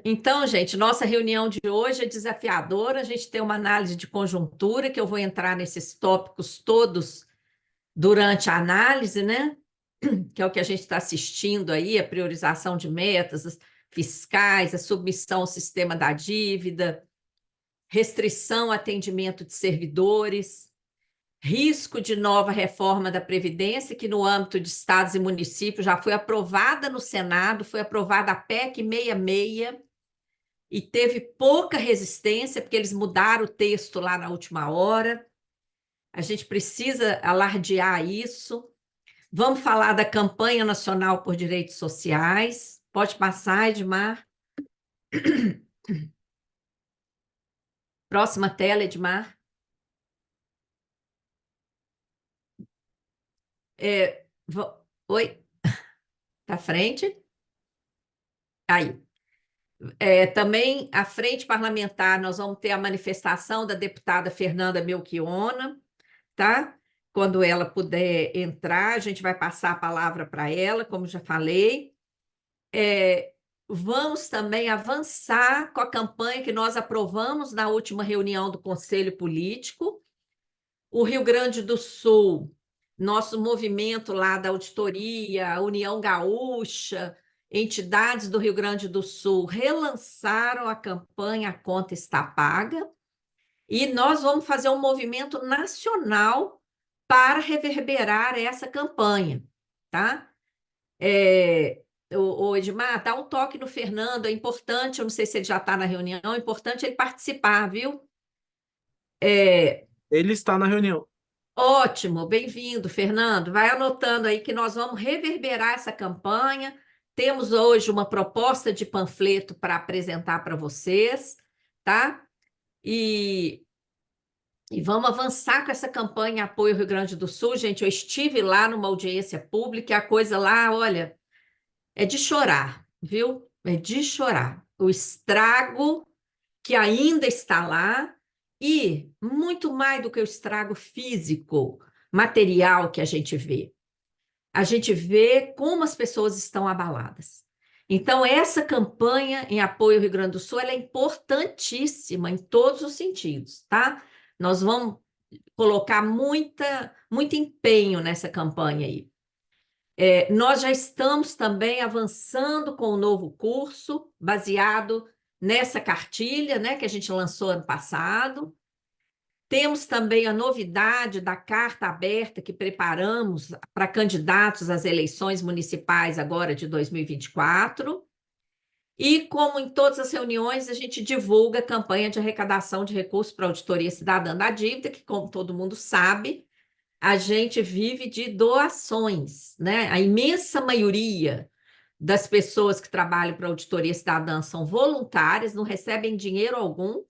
Então, gente, nossa reunião de hoje é desafiadora. A gente tem uma análise de conjuntura, que eu vou entrar nesses tópicos todos durante a análise, né? Que é o que a gente está assistindo aí, a priorização de metas fiscais, a submissão ao sistema da dívida, restrição ao atendimento de servidores, risco de nova reforma da Previdência, que no âmbito de estados e municípios já foi aprovada no Senado, foi aprovada a PEC 66, e teve pouca resistência, porque eles mudaram o texto lá na última hora. A gente precisa alardear isso. Vamos falar da campanha nacional por direitos sociais. Pode passar, Edmar. Próxima tela, Edmar. Oi, para frente. Aí. Também, à frente parlamentar, nós vamos ter a manifestação da deputada Fernanda Melchiona, tá? Quando ela puder entrar, a gente vai passar a palavra para ela, como já falei. Vamos também avançar com a campanha que nós aprovamos na última reunião do Conselho Político. O Rio Grande do Sul, nosso movimento lá da auditoria, a União Gaúcha, entidades do Rio Grande do Sul relançaram a campanha A Conta Está Paga, e nós vamos fazer um movimento nacional para reverberar essa campanha, tá? O Edmar, dá um toque no Fernando, é importante, eu não sei se ele já está na reunião, é importante ele participar, viu? Ele está na reunião. Ótimo, bem-vindo, Fernando. Vai anotando aí que nós vamos reverberar essa campanha. Temos hoje uma proposta de panfleto para apresentar para vocês, tá? E vamos avançar com essa campanha Apoio Rio Grande do Sul. Gente, eu estive lá numa audiência pública e a coisa lá, olha, é de chorar, viu? É de chorar. O estrago que ainda está lá e muito mais do que o estrago físico, material que a gente vê. A gente vê como as pessoas estão abaladas. Então, essa campanha em apoio ao Rio Grande do Sul, ela é importantíssima em todos os sentidos, tá? Nós vamos colocar muito empenho nessa campanha aí. Nós já estamos também avançando com o novo curso, baseado nessa cartilha, né, que a gente lançou ano passado. Temos também a novidade da carta aberta que preparamos para candidatos às eleições municipais agora de 2024. E, como em todas as reuniões, a gente divulga a campanha de arrecadação de recursos para a Auditoria Cidadã da Dívida, que, como todo mundo sabe, a gente vive de doações, né? A imensa maioria das pessoas que trabalham para a Auditoria Cidadã são voluntárias, não recebem dinheiro algum,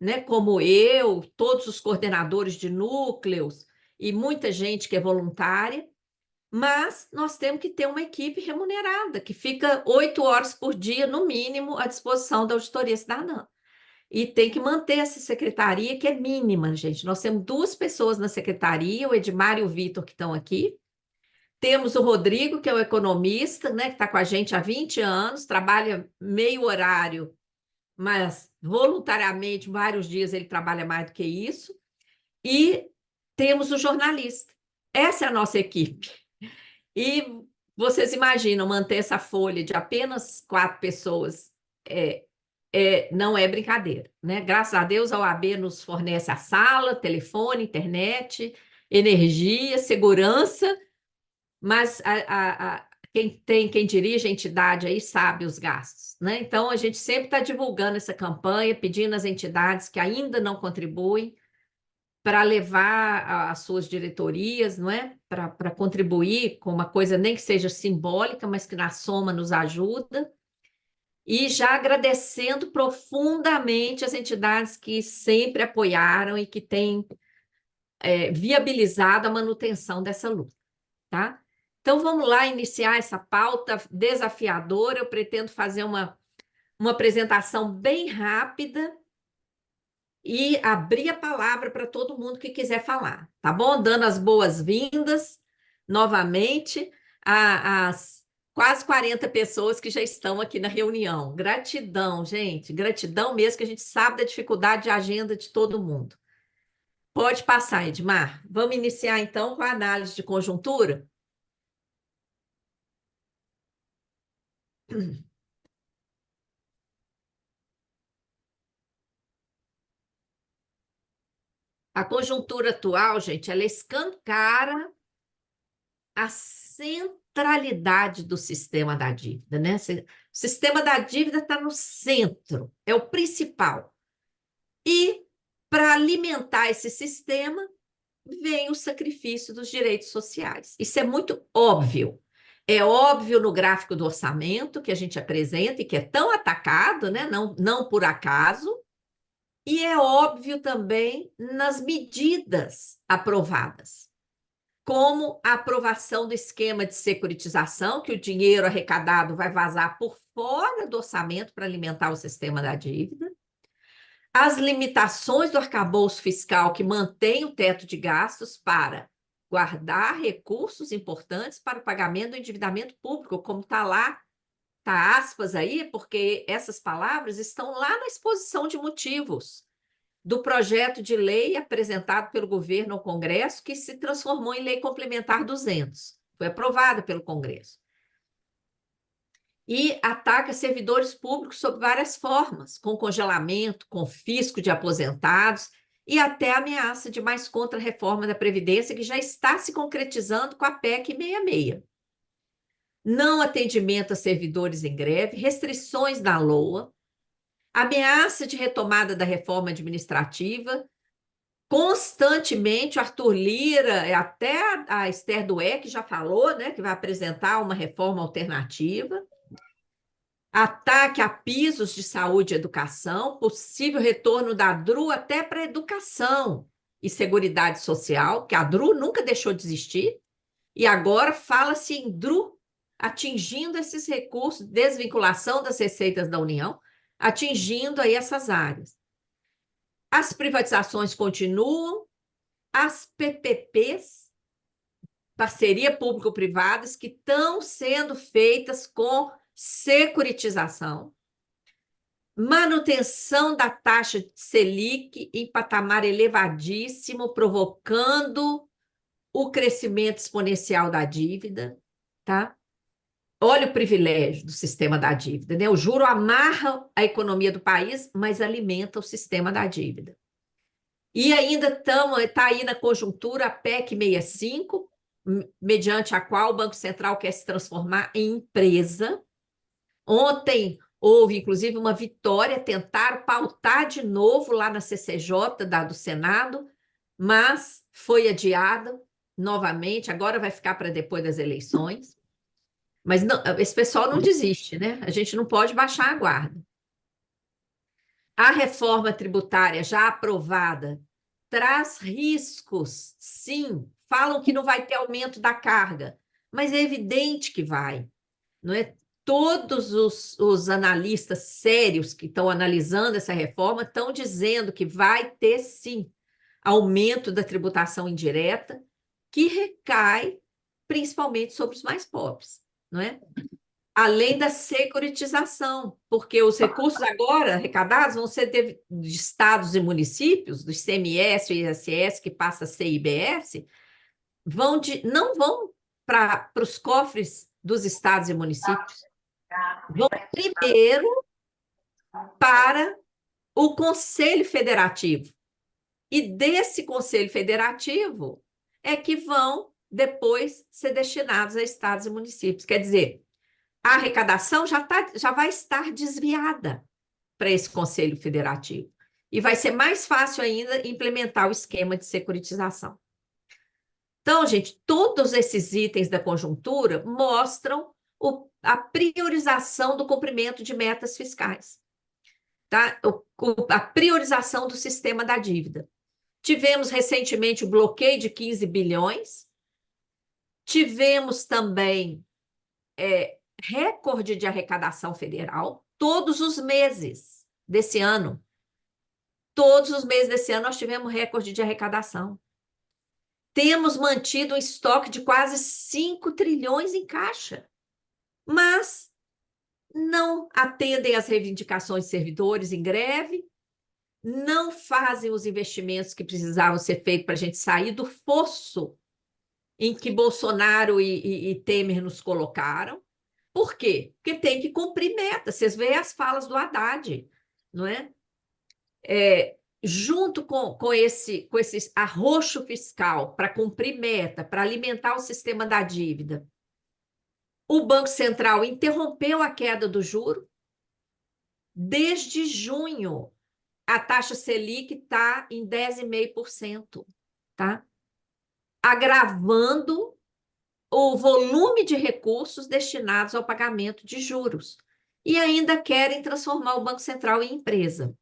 né? Como eu, todos os coordenadores de núcleos e muita gente que é voluntária, mas nós temos que ter uma equipe remunerada, que fica 8 horas por dia, no mínimo, à disposição da Auditoria Cidadã. E tem que manter essa secretaria, que é mínima, gente. Nós temos 2 pessoas na secretaria, o Edmar e o Vitor, que estão aqui. Temos o Rodrigo, que é o economista, né, que está com a gente há 20 anos, trabalha meio horário, mas voluntariamente, vários dias ele trabalha mais do que isso. E temos o jornalista. Essa é a nossa equipe. E vocês imaginam manter essa folha de apenas 4 pessoas, não é brincadeira, né? Graças a Deus, a OAB nos fornece a sala, telefone, internet, energia, segurança, mas quem dirige a entidade aí sabe os gastos, né? Então, a gente sempre está divulgando essa campanha, pedindo às entidades que ainda não contribuem para levar as suas diretorias, não é? Para contribuir com uma coisa nem que seja simbólica, mas que na soma nos ajuda. E já agradecendo profundamente as entidades que sempre apoiaram e que têm viabilizado a manutenção dessa luta, tá? Então, vamos lá iniciar essa pauta desafiadora. Eu pretendo fazer uma apresentação bem rápida e abrir a palavra para todo mundo que quiser falar, tá bom? Dando as boas-vindas novamente às quase 40 pessoas que já estão aqui na reunião. Gratidão, gente, gratidão mesmo, que a gente sabe da dificuldade de agenda de todo mundo. Pode passar, Edmar. Vamos iniciar então com a análise de conjuntura? A conjuntura atual, gente, ela escancara a centralidade do sistema da dívida, né? O sistema da dívida está no centro, é o principal. E para alimentar esse sistema, vem o sacrifício dos direitos sociais. Isso é muito óbvio. É óbvio no gráfico do orçamento que a gente apresenta e que é tão atacado, né? Não por acaso, e é óbvio também nas medidas aprovadas, como a aprovação do esquema de securitização, que o dinheiro arrecadado vai vazar por fora do orçamento para alimentar o sistema da dívida, as limitações do arcabouço fiscal que mantém o teto de gastos para guardar recursos importantes para o pagamento do endividamento público, como está lá, está aspas aí, porque essas palavras estão lá na exposição de motivos do projeto de lei apresentado pelo governo ao Congresso, que se transformou em Lei Complementar 200. Foi aprovada pelo Congresso. E ataca servidores públicos sob várias formas, com congelamento, confisco de aposentados e até ameaça de mais contra-reforma da Previdência, que já está se concretizando com a PEC 66. Não atendimento a servidores em greve, restrições na LOA, ameaça de retomada da reforma administrativa. Constantemente, o Arthur Lira, até a Esther Dweck já falou, né, que vai apresentar uma reforma alternativa. Ataque a pisos de saúde e educação, possível retorno da DRU até para educação e seguridade social, que a DRU nunca deixou de existir, e agora fala-se em DRU atingindo esses recursos, desvinculação das receitas da União, atingindo aí essas áreas. As privatizações continuam, as PPPs, parceria público-privadas, que estão sendo feitas com securitização, manutenção da taxa de Selic em patamar elevadíssimo, provocando o crescimento exponencial da dívida, tá? Olha o privilégio do sistema da dívida, né? O juro amarra a economia do país, mas alimenta o sistema da dívida. E ainda está aí na conjuntura a PEC 65, mediante a qual o Banco Central quer se transformar em empresa. Ontem houve, inclusive, uma vitória, tentaram pautar de novo lá na CCJ do Senado, mas foi adiado novamente, agora vai ficar para depois das eleições. Mas não, esse pessoal não desiste, né? A gente não pode baixar a guarda. A reforma tributária já aprovada traz riscos, sim. Falam que não vai ter aumento da carga, mas é evidente que vai, não é? Todos os analistas sérios que estão analisando essa reforma estão dizendo que vai ter, sim, aumento da tributação indireta, que recai principalmente sobre os mais pobres, não é? Além da securitização, porque os recursos agora arrecadados vão ser de estados e municípios, do ICMS e ISS, que passa a ser IBS, não vão para os cofres dos estados e municípios, vão primeiro para o Conselho Federativo. E desse Conselho Federativo é que vão depois ser destinados a estados e municípios. Quer dizer, a arrecadação já vai estar desviada para esse Conselho Federativo. E vai ser mais fácil ainda implementar o esquema de securitização. Então, gente, todos esses itens da conjuntura mostram a priorização do cumprimento de metas fiscais, tá? A priorização do sistema da dívida. Tivemos recentemente o bloqueio de 15 bilhões, tivemos também recorde de arrecadação federal todos os meses desse ano. Todos os meses desse ano nós tivemos recorde de arrecadação. Temos mantido um estoque de quase 5 trilhões em caixa. mas não atendem às reivindicações de servidores em greve, não fazem os investimentos que precisavam ser feitos para a gente sair do fosso em que Bolsonaro e Temer nos colocaram. Por quê? Porque tem que cumprir meta. Vocês veem as falas do Haddad, não é? Junto com esse arroxo fiscal para cumprir meta, para alimentar o sistema da dívida, o Banco Central interrompeu a queda do juro. Desde junho, a taxa Selic está em 10,5%, tá? Agravando o volume de recursos destinados ao pagamento de juros. E ainda querem transformar o Banco Central em empresa.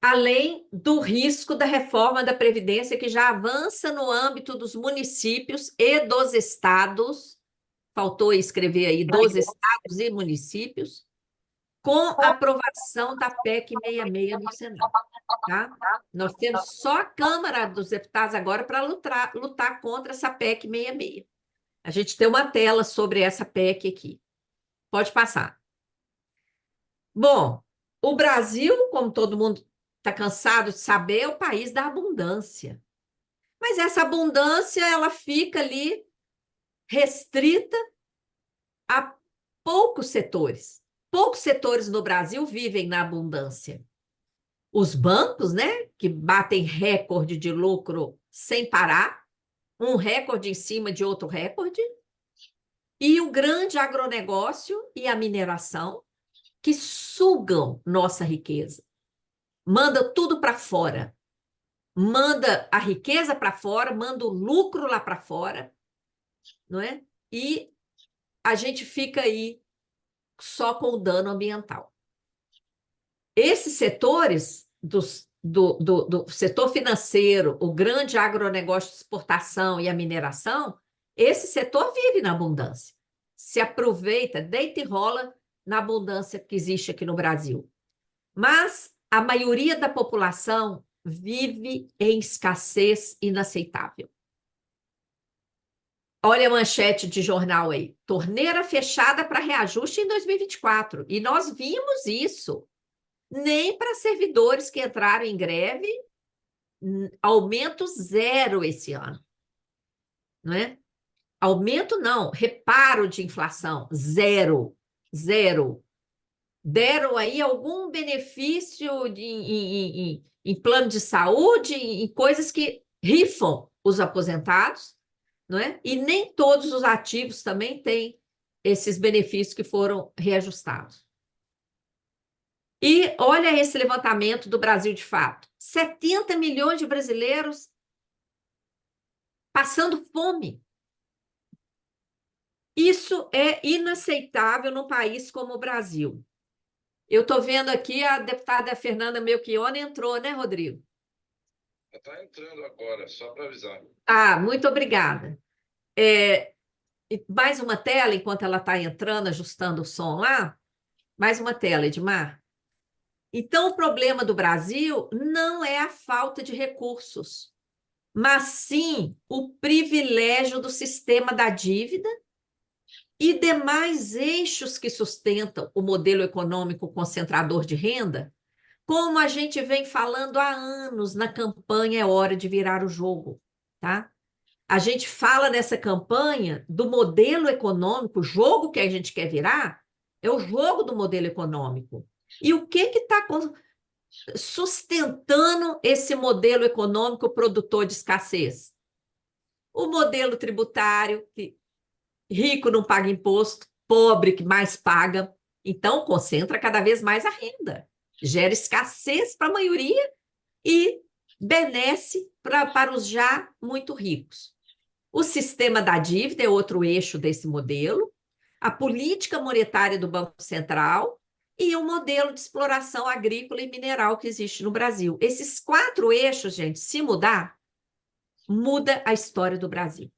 Além do risco da reforma da Previdência, que já avança no âmbito dos municípios e dos estados, faltou escrever aí, dos estados e municípios, com a aprovação da PEC 66 no Senado. Tá? Nós temos só a Câmara dos Deputados agora para lutar contra essa PEC 66. A gente tem uma tela sobre essa PEC aqui. Pode passar. Bom, o Brasil, como todo mundo está cansado de saber, é o país da abundância. Mas essa abundância, ela fica ali restrita a poucos setores. Poucos setores no Brasil vivem na abundância. Os bancos, né, que batem recorde de lucro sem parar, um recorde em cima de outro recorde, e o grande agronegócio e a mineração, que sugam nossa riqueza. Manda tudo para fora. Manda a riqueza para fora, manda o lucro lá para fora, não é? E a gente fica aí só com o dano ambiental. Esses setores do setor financeiro, o grande agronegócio de exportação e a mineração, esse setor vive na abundância. Se aproveita, deita e rola na abundância que existe aqui no Brasil. Mas a maioria da população vive em escassez inaceitável. Olha a manchete de jornal aí. Torneira fechada para reajuste em 2024. E nós vimos isso. Nem para servidores que entraram em greve, aumento zero esse ano. Não é? Aumento não, reparo de inflação, zero. Zero. Deram aí algum benefício em plano de saúde, em coisas que rifam os aposentados, não é? E nem todos os ativos também têm esses benefícios que foram reajustados. E olha esse levantamento do Brasil de fato. 70 milhões de brasileiros passando fome. Isso é inaceitável num país como o Brasil. Eu estou vendo aqui a deputada Fernanda Melchiona entrou, né, Rodrigo? Está entrando agora, só para avisar. Ah, muito obrigada. Mais uma tela, enquanto ela está entrando, ajustando o som lá. Mais uma tela, Edmar. Então, o problema do Brasil não é a falta de recursos, mas sim o privilégio do sistema da dívida e demais eixos que sustentam o modelo econômico concentrador de renda, como a gente vem falando há anos na campanha É Hora de Virar o Jogo, tá? A gente fala nessa campanha do modelo econômico, o jogo que a gente quer virar é o jogo do modelo econômico. E o que está sustentando esse modelo econômico produtor de escassez? O modelo tributário, que rico não paga imposto, pobre que mais paga, então concentra cada vez mais a renda, gera escassez para a maioria e benesse para os já muito ricos. O sistema da dívida é outro eixo desse modelo, a política monetária do Banco Central e o modelo de exploração agrícola e mineral que existe no Brasil. Esses 4 eixos, gente, se mudar, muda a história do Brasil.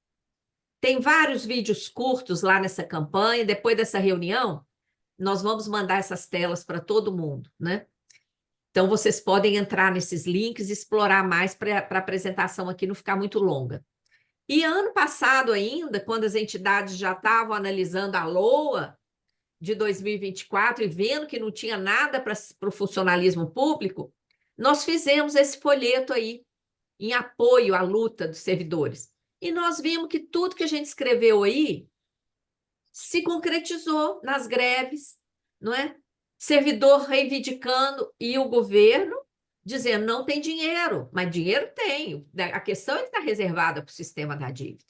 Tem vários vídeos curtos lá nessa campanha. Depois dessa reunião, nós vamos mandar essas telas para todo mundo, né? Então, vocês podem entrar nesses links e explorar mais para a apresentação aqui não ficar muito longa. E ano passado ainda, quando as entidades já estavam analisando a LOA de 2024 e vendo que não tinha nada para o funcionalismo público, nós fizemos esse folheto aí, em apoio à luta dos servidores. E nós vimos que tudo que a gente escreveu aí se concretizou nas greves, não é? Servidor reivindicando e o governo dizendo não tem dinheiro, mas dinheiro tem. A questão é que está reservada para o sistema da dívida.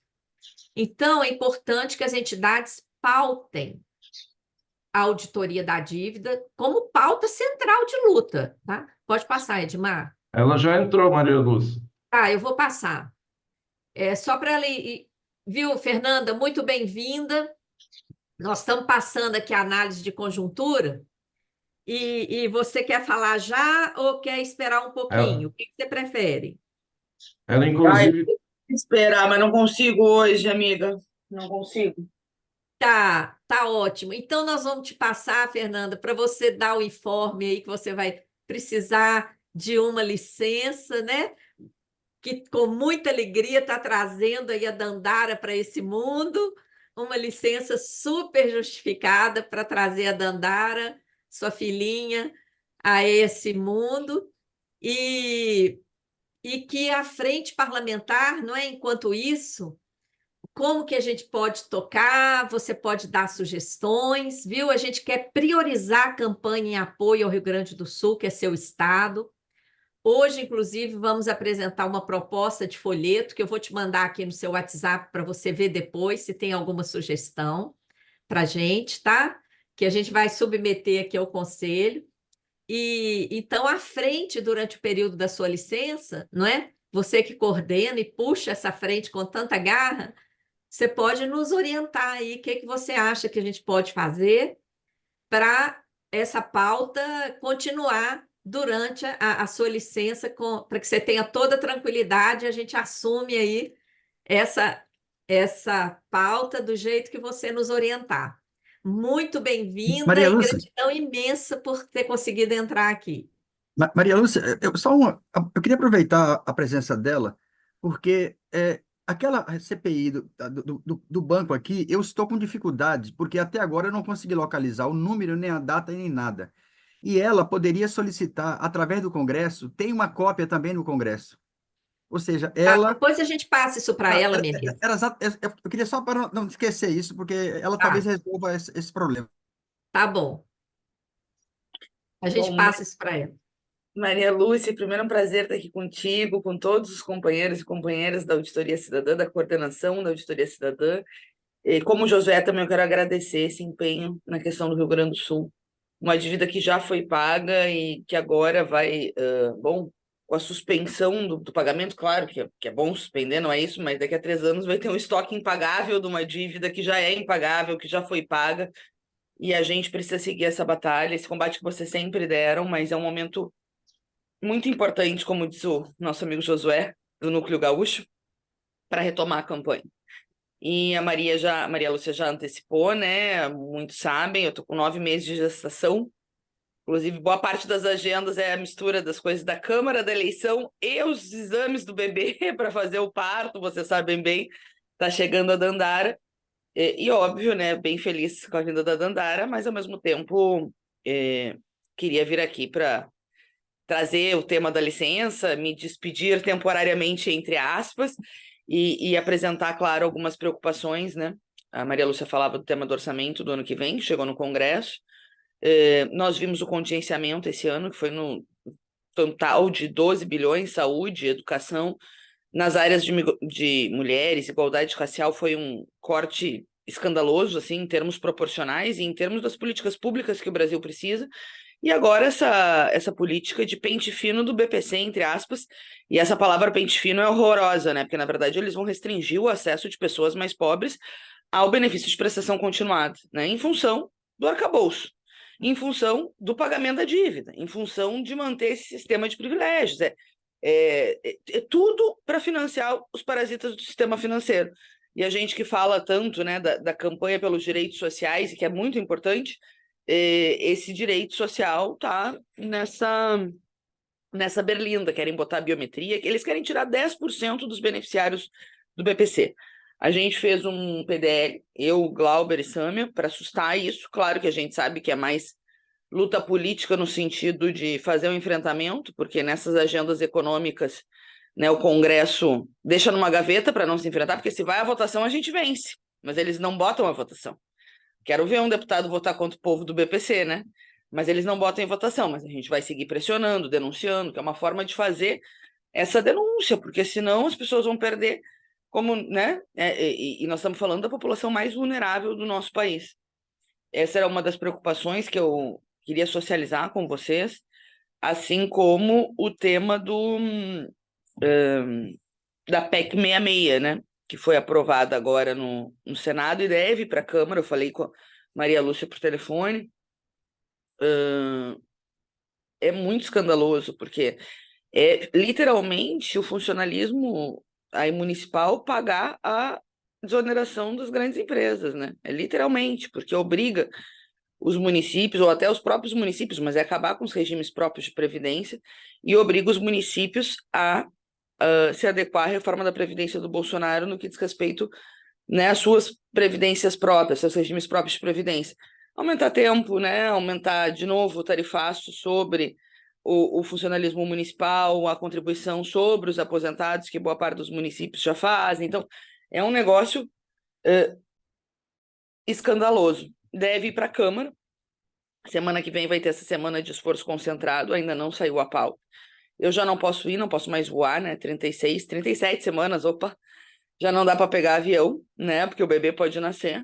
Então, é importante que as entidades pautem a auditoria da dívida como pauta central de luta, tá? Pode passar, Edmar. Ela já entrou, Maria Lúcia. Tá, eu vou passar. É só para ela ir, viu, Fernanda? Muito bem-vinda. Nós estamos passando aqui a análise de conjuntura e você quer falar já ou quer esperar um Ela, pouquinho? O que você prefere? ela Ai, inclusive, tem que esperar, mas não consigo hoje, amiga. Não consigo. Tá ótimo. Então, nós vamos te passar, Fernanda, para você dar o informe aí que você vai precisar de uma licença, né? Que com muita alegria está trazendo aí a Dandara para esse mundo, uma licença super justificada para trazer a Dandara, sua filhinha, a esse mundo, e, e que a frente parlamentar, não é? Enquanto isso, como que a gente pode tocar, você pode dar sugestões, viu? A gente quer priorizar a campanha em apoio ao Rio Grande do Sul, que é seu estado. Hoje, inclusive, vamos apresentar uma proposta de folheto que eu vou te mandar aqui no seu WhatsApp para você ver depois se tem alguma sugestão para a gente, tá? Que a gente vai submeter aqui ao conselho. E então, à frente, durante o período da sua licença, não é? Você que coordena e puxa essa frente com tanta garra, você pode nos orientar aí o que que você acha que a gente pode fazer para essa pauta continuar durante a sua licença, para que você tenha toda a tranquilidade, a gente assume aí essa, essa pauta do jeito que você nos orientar. Muito bem-vinda Maria e Lúcia, gratidão imensa por ter conseguido entrar aqui. Maria Lúcia, eu queria aproveitar a presença dela, porque aquela CPI do banco aqui, eu estou com dificuldades, porque até agora eu não consegui localizar o número, nem a data, nem nada. E ela poderia solicitar, através do Congresso, tem uma cópia também no Congresso. Ou seja, Tá, ela. depois a gente passa isso para ela, minha querida. Eu queria só para não esquecer isso, porque ela talvez Tá, resolva esse problema. tá bom. A gente Bom, passa isso para ela. Maria Lúcia, primeiro é um prazer estar aqui contigo, com todos os companheiros e companheiras da Auditoria Cidadã, da coordenação da Auditoria Cidadã. E como Josué, também eu quero agradecer esse empenho na questão do Rio Grande do Sul. Uma dívida que já foi paga e que agora vai, bom, com a suspensão do pagamento, claro que é bom suspender, não é isso, mas daqui a 3 anos vai ter um estoque impagável de uma dívida que já é impagável, que já foi paga, e a gente precisa seguir essa batalha, esse combate que vocês sempre deram, mas é um momento muito importante, como diz o nosso amigo Josué, do Núcleo Gaúcho, para retomar a campanha. E a Maria Lúcia já antecipou, né? Muitos sabem, eu estou com 9 meses de gestação. Inclusive, boa parte das agendas é a mistura das coisas da Câmara, da eleição e os exames do bebê para fazer o parto, vocês sabem bem, está chegando a Dandara. E óbvio, né? Bem feliz com a vinda da Dandara, mas ao mesmo tempo queria vir aqui para trazer o tema da licença, me despedir temporariamente, entre aspas, e apresentar, claro, algumas preocupações, né? A Maria Lúcia falava do tema do orçamento do ano que vem, que chegou no Congresso. Nós vimos o contingenciamento esse ano, que foi no total de 12 bilhões, saúde, educação. Nas áreas de mulheres, igualdade racial, foi um corte escandaloso, assim, em termos proporcionais e em termos das políticas públicas que o Brasil precisa. E agora essa política de pente fino do BPC, entre aspas, e essa palavra pente fino é horrorosa, né? Porque, na verdade, eles vão restringir o acesso de pessoas mais pobres ao benefício de prestação continuada, né? Em função do arcabouço, em função do pagamento da dívida, em função de manter esse sistema de privilégios. É tudo para financiar os parasitas do sistema financeiro. E a gente que fala tanto, né, da campanha pelos direitos sociais, e que é muito importante, esse direito social está nessa berlinda, querem botar biometria, eles querem tirar 10% dos beneficiários do BPC. A gente fez um PDL, eu, Glauber e Sâmia, para assustar isso. Claro que a gente sabe que é mais luta política no sentido de fazer um enfrentamento, porque nessas agendas econômicas, né, o Congresso deixa numa gaveta para não se enfrentar, porque se vai à votação a gente vence, mas eles não botam a votação. Quero ver um deputado votar contra o povo do BPC, né? Mas eles não botam em votação, mas a gente vai seguir pressionando, denunciando, que é uma forma de fazer essa denúncia, porque senão as pessoas vão perder, como, né? E nós estamos falando da população mais vulnerável do nosso país. Essa era uma das preocupações que eu queria socializar com vocês, assim como o tema da PEC 66, né? Que foi aprovada agora no Senado e deve ir para a Câmara. Eu falei com a Maria Lúcia por telefone. É muito escandaloso, porque é literalmente o funcionalismo aí municipal pagar a desoneração das grandes empresas, né? É literalmente, porque obriga os municípios, ou até os próprios municípios, mas é acabar com os regimes próprios de previdência e obriga os municípios a se adequar à reforma da Previdência do Bolsonaro no que diz respeito, né, às suas previdências próprias, seus regimes próprios de previdência. Aumentar tempo, né, aumentar de novo o tarifaço sobre o funcionalismo municipal, a contribuição sobre os aposentados, que boa parte dos municípios já fazem. Então, é um negócio escandaloso. Deve ir para a Câmara. Semana que vem vai ter essa semana de esforço concentrado, ainda não saiu a pauta. Eu já não posso ir, não posso mais voar, né? 36, 37 semanas, opa, já não dá para pegar avião, né? Porque o bebê pode nascer.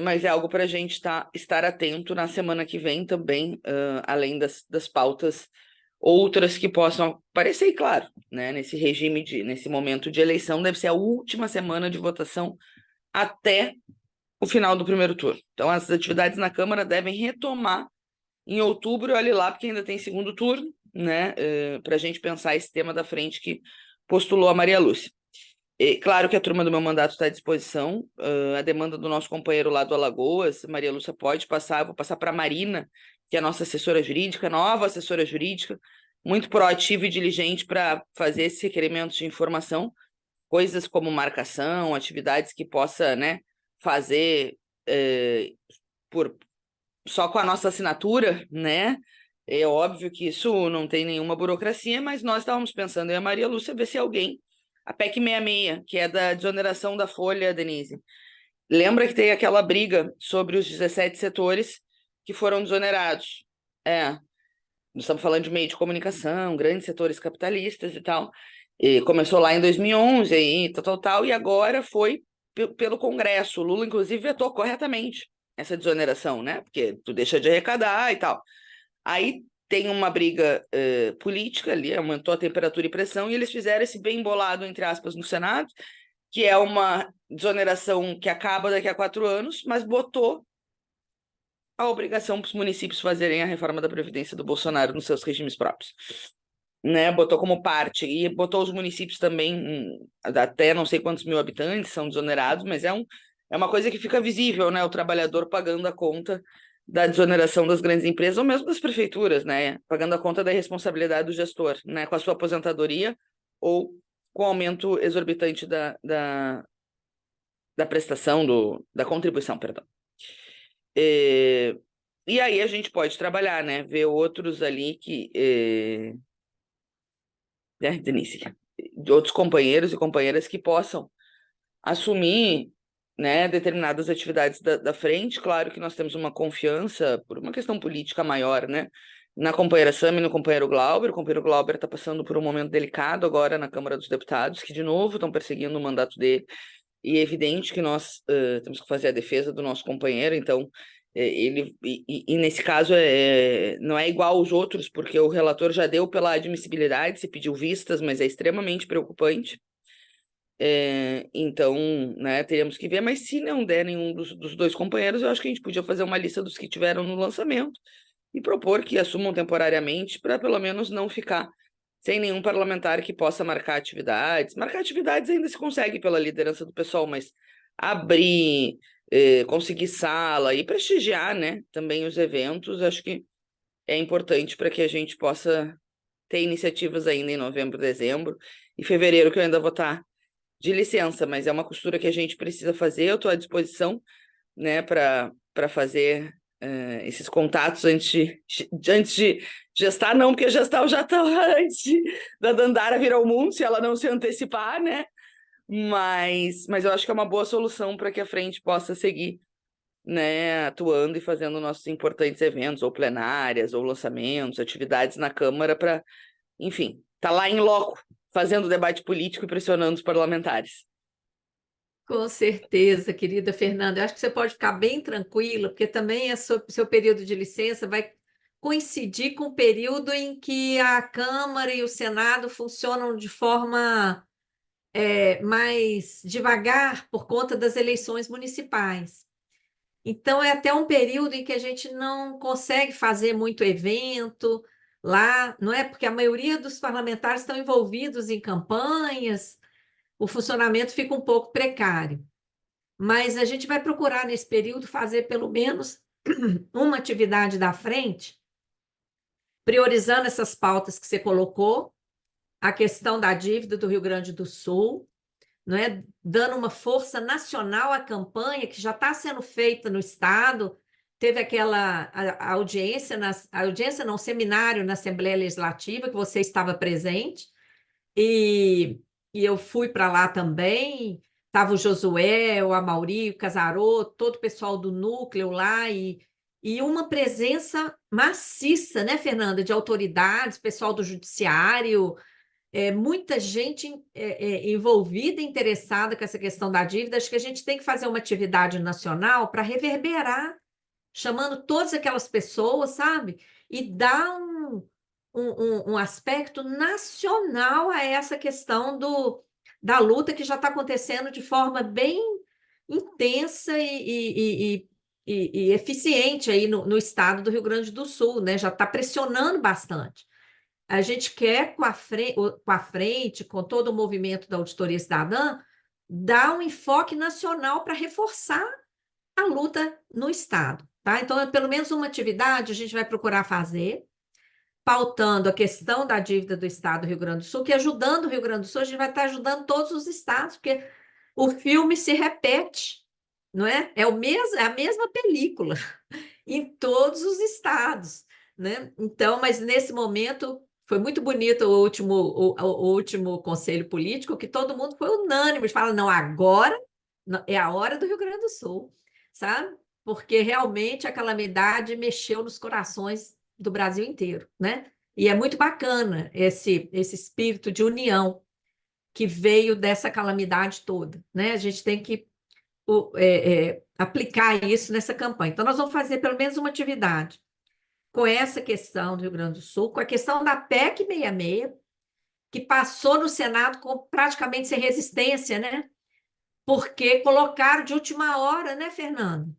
Mas é algo para a gente estar atento na semana que vem também, além das pautas outras que possam aparecer, e claro, né? Nesse momento de eleição, deve ser a última semana de votação até o final do primeiro turno. Então, as atividades na Câmara devem retomar em outubro, olhe lá, porque ainda tem segundo turno, né? Para a gente pensar esse tema da frente que postulou a Maria Lúcia. Claro que a turma do meu mandato está à disposição. A demanda do nosso companheiro lá do Alagoas, Maria Lúcia, pode passar. Eu vou passar para a Marina, que é a nossa assessora jurídica, nova assessora jurídica, muito proativa e diligente para fazer esses requerimentos de informação, coisas como marcação, atividades que possa, né, fazer só com a nossa assinatura, né? É óbvio que isso não tem nenhuma burocracia, mas nós estávamos pensando em a Maria Lúcia ver se alguém. A PEC 66, que é da desoneração da folha, Denise. Lembra que tem aquela briga sobre os 17 setores que foram desonerados? Nós estamos falando de meio de comunicação, grandes setores capitalistas e tal. E começou lá em 2011, aí, tal, e agora foi pelo Congresso. O Lula, inclusive, vetou corretamente essa desoneração, né? Porque tu deixa de arrecadar e tal. Aí tem uma briga política ali, aumentou a temperatura e pressão, e eles fizeram esse bem bolado, entre aspas, no Senado, que é uma desoneração que acaba daqui a 4 anos, mas botou a obrigação para os municípios fazerem a reforma da Previdência do Bolsonaro nos seus regimes próprios. Né? Botou como parte, e botou os municípios também, até não sei quantos mil habitantes são desonerados, mas é uma coisa que fica visível, né? O trabalhador pagando a conta da desoneração das grandes empresas, ou mesmo das prefeituras, né? Pagando a conta da responsabilidade do gestor, né? Com a sua aposentadoria ou com o aumento exorbitante da prestação, da contribuição, perdão. E aí a gente pode trabalhar, né? Ver outros ali que... Denise, de outros companheiros e companheiras que possam assumir, né, determinadas atividades da frente. Claro que nós temos uma confiança, por uma questão política maior, né, na companheira Sâmia e no companheiro Glauber. O companheiro Glauber está passando por um momento delicado agora na Câmara dos Deputados, que de novo estão perseguindo o mandato dele, e é evidente que nós temos que fazer a defesa do nosso companheiro. Então, ele nesse caso não é igual aos outros, porque o relator já deu pela admissibilidade, se pediu vistas, mas é extremamente preocupante. Então, né, teremos que ver, mas se não der nenhum dos dois companheiros, eu acho que a gente podia fazer uma lista dos que tiveram no lançamento e propor que assumam temporariamente, para pelo menos não ficar sem nenhum parlamentar que possa marcar atividades. Marcar atividades ainda se consegue pela liderança do pessoal, mas abrir, conseguir sala e prestigiar, né, também os eventos, acho que é importante para que a gente possa ter iniciativas ainda em novembro, dezembro e fevereiro, que eu ainda vou estar de licença, mas é uma costura que a gente precisa fazer. Eu estou à disposição, né, para fazer esses contatos antes de gestar, não, porque gestar eu já estava antes da Dandara vir ao mundo, se ela não se antecipar, né? Mas eu acho que é uma boa solução para que a frente possa seguir, né, atuando e fazendo nossos importantes eventos, ou plenárias, ou lançamentos, atividades na Câmara para, enfim, tá lá em loco, fazendo debate político e pressionando os parlamentares. Com certeza, querida Fernanda. Eu acho que você pode ficar bem tranquila, porque também seu período de licença vai coincidir com o período em que a Câmara e o Senado funcionam de forma mais devagar por conta das eleições municipais. Então, é até um período em que a gente não consegue fazer muito evento lá, não é? Porque a maioria dos parlamentares estão envolvidos em campanhas, o funcionamento fica um pouco precário. Mas a gente vai procurar, nesse período, fazer pelo menos uma atividade da frente, priorizando essas pautas que você colocou, a questão da dívida do Rio Grande do Sul, não é? Dando uma força nacional à campanha que já está sendo feita no Estado. Teve aquela audiência não, seminário na Assembleia Legislativa, que você estava presente, e eu fui para lá também. Estava o Josué, o Amauri, o Casarô, todo o pessoal do núcleo lá, e uma presença maciça, né, Fernanda, de autoridades, pessoal do judiciário, muita gente envolvida e interessada com essa questão da dívida. Acho que a gente tem que fazer uma atividade nacional para reverberar, chamando todas aquelas pessoas, sabe? E dar um aspecto nacional a essa questão da luta que já está acontecendo de forma bem intensa e eficiente aí no estado do Rio Grande do Sul, né? Já está pressionando bastante. A gente quer, com a frente, com todo o movimento da Auditoria Cidadã, dar um enfoque nacional para reforçar a luta no Estado. Tá? Então, pelo menos uma atividade a gente vai procurar fazer, pautando a questão da dívida do Estado do Rio Grande do Sul, que ajudando o Rio Grande do Sul, a gente vai estar ajudando todos os estados, porque o filme se repete, não é? É a mesma película em todos os estados, né? Então, mas nesse momento foi muito bonito o último conselho político, que todo mundo foi unânime, fala, não, agora é a hora do Rio Grande do Sul, sabe? Porque realmente a calamidade mexeu nos corações do Brasil inteiro, né? E é muito bacana esse espírito de união que veio dessa calamidade toda, né? A gente tem que aplicar isso nessa campanha. Então, nós vamos fazer pelo menos uma atividade com essa questão do Rio Grande do Sul, com a questão da PEC 66, que passou no Senado com praticamente sem resistência, né? Porque colocaram de última hora, né, Fernando?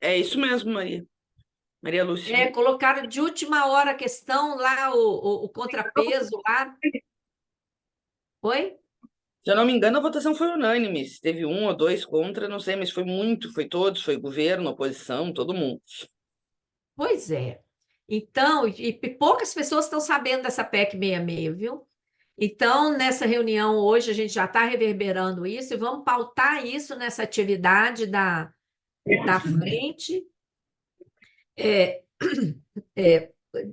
É isso mesmo, Maria Lúcia. Colocaram de última hora a questão lá, o contrapeso lá. Oi? Se eu não me engano, a votação foi unânime. Se teve 1 ou 2 contra, não sei, mas foi muito, foi todos, foi governo, oposição, todo mundo. Pois é. Então, e poucas pessoas estão sabendo dessa PEC 66, viu? Então, nessa reunião hoje, a gente já está reverberando isso e vamos pautar isso nessa atividade da frente,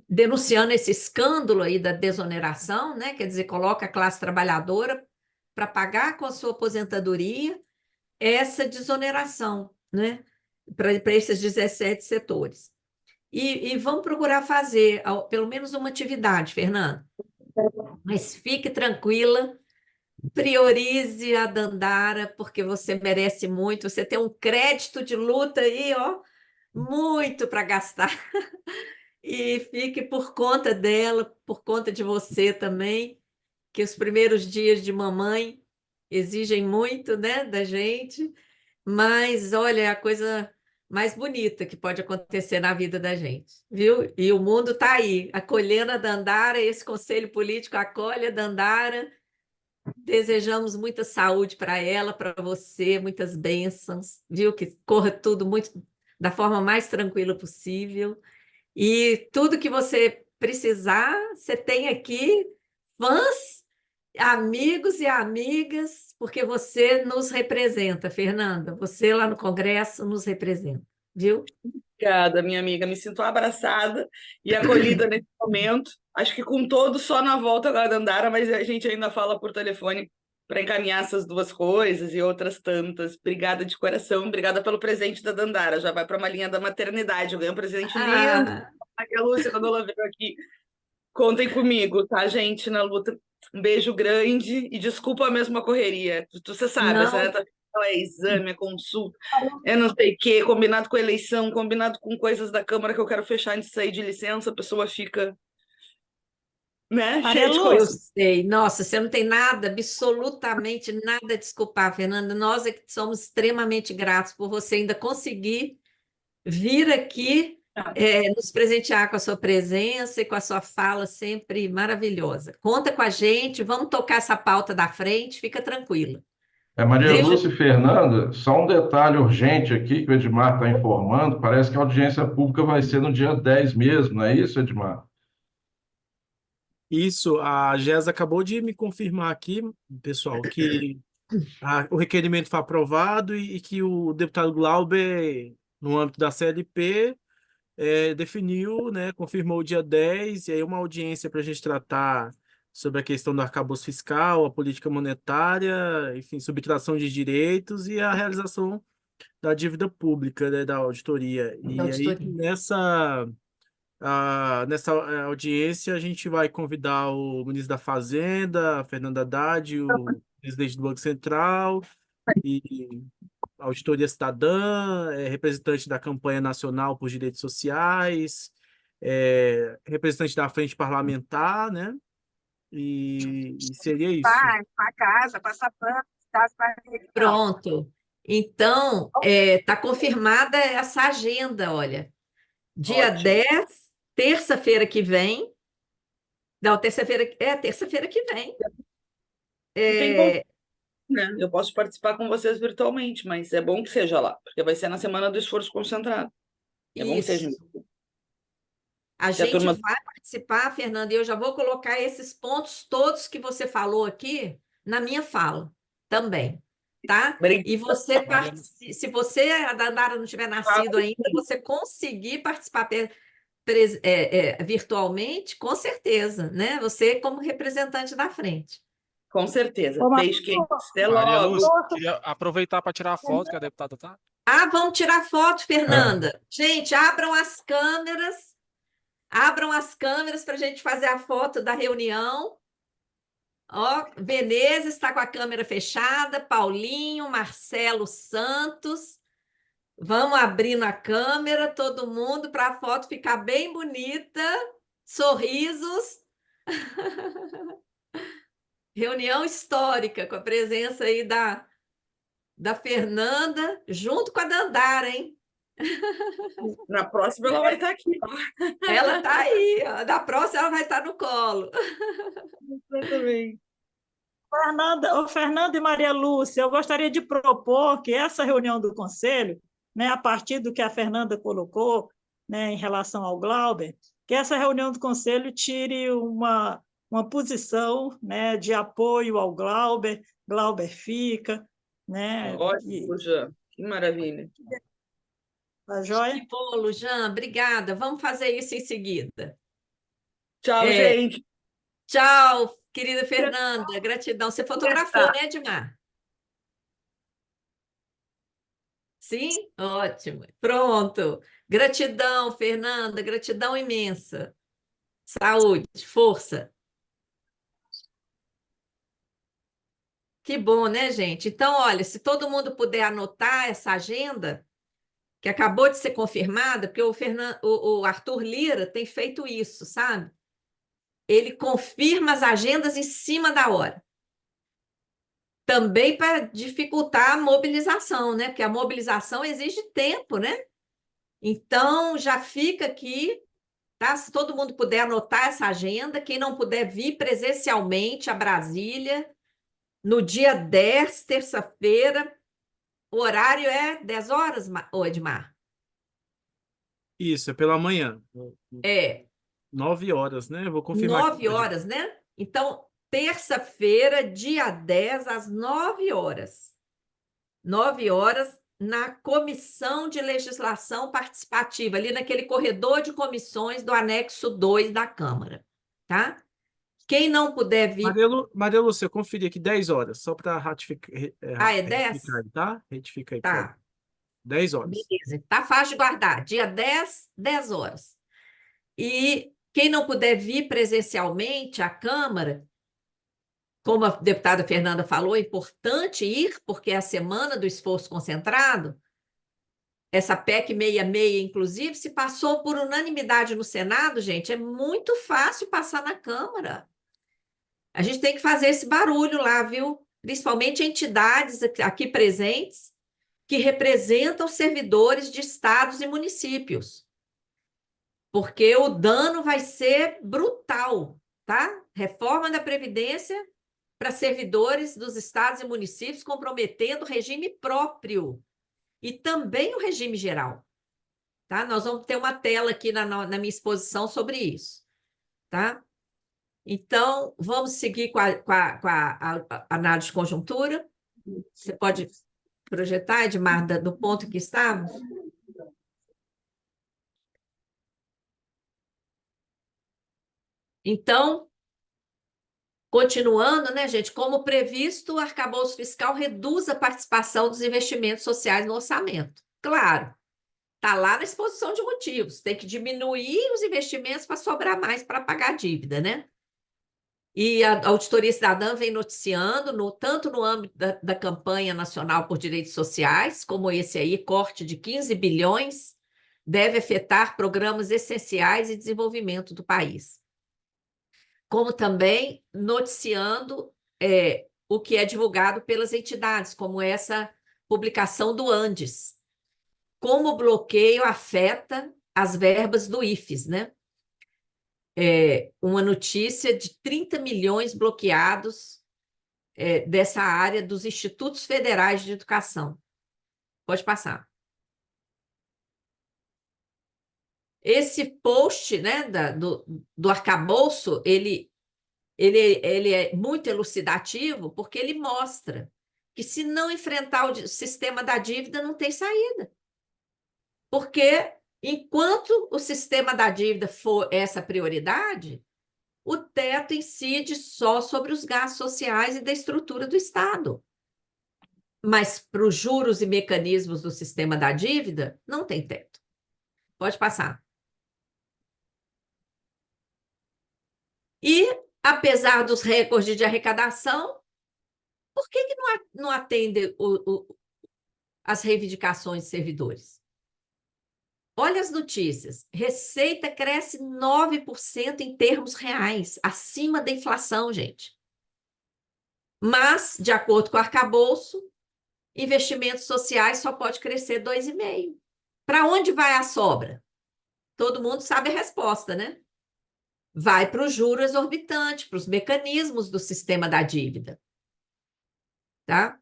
denunciando esse escândalo aí da desoneração, né? Quer dizer, coloca a classe trabalhadora para pagar com a sua aposentadoria essa desoneração, né? Para esses 17 setores. E vamos procurar fazer pelo menos uma atividade, Fernanda. Mas fique tranquila, priorize a Dandara, porque você merece muito. Você tem um crédito de luta aí, ó, muito para gastar. E fique por conta dela, por conta de você também, que os primeiros dias de mamãe exigem muito, né, da gente. Mas, olha, é a coisa mais bonita que pode acontecer na vida da gente, viu? E o mundo está aí, acolhendo a Dandara, esse conselho político acolhe a Dandara. Desejamos muita saúde para ela, para você, muitas bênçãos, viu? Que corra tudo muito da forma mais tranquila possível. E tudo que você precisar, você tem aqui fãs amigos e amigas, porque você nos representa, Fernanda. Você lá no Congresso nos representa, viu? Obrigada, minha amiga. Me sinto abraçada e acolhida nesse momento. Acho que com todos só na volta da Dandara, mas a gente ainda fala por telefone para encaminhar essas duas coisas e outras tantas. Obrigada de coração, obrigada pelo presente da Dandara. Já vai para uma linha da maternidade. Eu ganhei um presente lindo. Ah, A Lúcia, quando ela veio aqui, contem comigo, tá, gente, na luta. Um beijo grande e desculpa mesmo a correria. Você sabe, essa não, neta é exame, é consulta, é não sei o quê, combinado com eleição, combinado com coisas da Câmara que eu quero fechar antes de sair de licença, a pessoa fica, né, Maria cheia de eu coisa. Lúcia, sei. Nossa, você não tem nada, absolutamente nada a desculpar, Fernanda. Nós é que somos extremamente gratos por você ainda conseguir vir aqui nos presentear com a sua presença e com a sua fala sempre maravilhosa. Conta com a gente, vamos tocar essa pauta da frente, fica tranquila. Maria Viu? Lúcia e Fernanda, só um detalhe urgente aqui que o Edmar está informando, parece que a audiência pública vai ser no dia 10 mesmo, não é isso, Edmar? Isso, a GES acabou de me confirmar aqui, pessoal, que o requerimento foi aprovado e que o deputado Glauber, no âmbito da CLP, definiu, né, confirmou o dia 10 e aí uma audiência para a gente tratar sobre a questão do arcabouço fiscal, a política monetária, enfim, subtração de direitos e a realização da dívida pública, né, da auditoria. Da E aí, auditoria. nessa audiência, a gente vai convidar o ministro da Fazenda, Fernando Haddad, o presidente do Banco Central e a Auditoria Cidadã, representante da Campanha Nacional por Direitos Sociais, representante da Frente Parlamentar, né? E seria isso. para casa, passar pano, casa para Pronto. Então, está confirmada essa agenda, olha. Dia Ótimo. 10, terça-feira que vem. Não, terça-feira que vem. Tem como, né? Eu posso participar com vocês virtualmente, mas é bom que seja lá, porque vai ser na Semana do Esforço Concentrado. É bom que seja. Isso. A Se a gente turma vai participar, Fernanda, e eu já vou colocar esses pontos todos que você falou aqui na minha fala também, tá? E você, se você, a Dandara, não tiver nascido ainda, você conseguir participar virtualmente, com certeza, né? Você como representante da frente. Com certeza. Ô, Beijo quente. Até Maria logo. Lúcia, queria aproveitar para tirar a foto que a deputada tá. Ah, vamos tirar foto, Fernanda. Gente, abram as câmeras para a gente fazer a foto da reunião. Ó, Veneza está com a câmera fechada, Paulinho, Marcelo Santos. Vamos abrindo a câmera, todo mundo, para a foto ficar bem bonita. Sorrisos. Reunião histórica, com a presença aí da Fernanda, junto com a Dandara, hein? Na próxima ela vai estar aqui. Ela está aí, ó. Da próxima ela vai estar no colo. Exatamente. Fernanda e Maria Lúcia, eu gostaria de propor que essa reunião do Conselho, né, a partir do que a Fernanda colocou, né, em relação ao Glauber, que essa reunião do Conselho tire uma posição, né, de apoio ao Glauber fica, né? Ótimo, Jean. Que maravilha. Tá joia? Que bolo, Jean. Obrigada. Vamos fazer isso em seguida. Tchau, gente. Tchau, querida Fernanda. Gratidão. Você fotografou, né, Edmar? Sim? Ótimo. Pronto. Gratidão, Fernanda. Gratidão imensa. Saúde, força. Que bom, né, gente? Então, olha, se todo mundo puder anotar essa agenda, que acabou de ser confirmada, porque o Arthur Lira tem feito isso, sabe? Ele confirma as agendas em cima da hora. Também para dificultar a mobilização, né? Porque a mobilização exige tempo, né? Então, já fica aqui, tá? Se todo mundo puder anotar essa agenda, quem não puder vir presencialmente a Brasília, no dia 10, terça-feira, o horário é 10 horas, Edmar? Isso, é pela manhã. É. 9 horas, né? Eu vou confirmar 9 horas, né? Então, terça-feira, dia 10, às 9 horas. 9 horas, na Comissão de Legislação Participativa, ali naquele corredor de comissões do anexo 2 da Câmara, tá? Quem não puder vir... Maria Lúcia, eu conferi aqui 10 horas, só para ratificar, Ah, é 10? retificar, tá? Retifica aí, por favor. Tá, 10 horas. beleza. Tá fácil de guardar. Dia 10, 10 horas. E quem não puder vir presencialmente à Câmara, como a deputada Fernanda falou, é importante ir, porque é a semana do esforço concentrado. Essa PEC 66, inclusive, se passou por unanimidade no Senado, gente, é muito fácil passar na Câmara. A gente tem que fazer esse barulho lá, viu? Principalmente entidades aqui presentes que representam servidores de estados e municípios. Porque o dano vai ser brutal, tá? Reforma da Previdência para servidores dos estados e municípios, comprometendo o regime próprio e também o regime geral. Tá? Nós vamos ter uma tela aqui na minha exposição sobre isso. Tá? Então, vamos seguir com a análise de conjuntura. Você pode projetar, Edmar, do ponto que estávamos? Então, continuando, né, gente? Como previsto, o arcabouço fiscal reduz a participação dos investimentos sociais no orçamento. Claro, está lá na exposição de motivos. Tem que diminuir os investimentos para sobrar mais para pagar a dívida, né? E a Auditoria Cidadã vem noticiando, tanto no âmbito da campanha nacional por direitos sociais, como esse aí, corte de 15 bilhões, deve afetar programas essenciais e desenvolvimento do país. Como também noticiando o que é divulgado pelas entidades, como essa publicação do Andes. Como o bloqueio afeta as verbas do IFES, né? Uma notícia de 30 milhões bloqueados dessa área dos institutos federais de educação. Pode passar. Esse post, né, do arcabouço, ele é muito elucidativo, porque ele mostra que se não enfrentar o sistema da dívida, não tem saída. Porque enquanto o sistema da dívida for essa prioridade, o teto incide só sobre os gastos sociais e da estrutura do Estado. Mas para os juros e mecanismos do sistema da dívida, não tem teto. Pode passar. E, apesar dos recordes de arrecadação, por que não atende as reivindicações de servidores? Olha as notícias. Receita cresce 9% em termos reais, acima da inflação, gente. Mas, de acordo com o arcabouço, investimentos sociais só pode crescer 2,5%. Para onde vai a sobra? Todo mundo sabe a resposta, né? Vai para o juro exorbitante, para os mecanismos do sistema da dívida. Tá?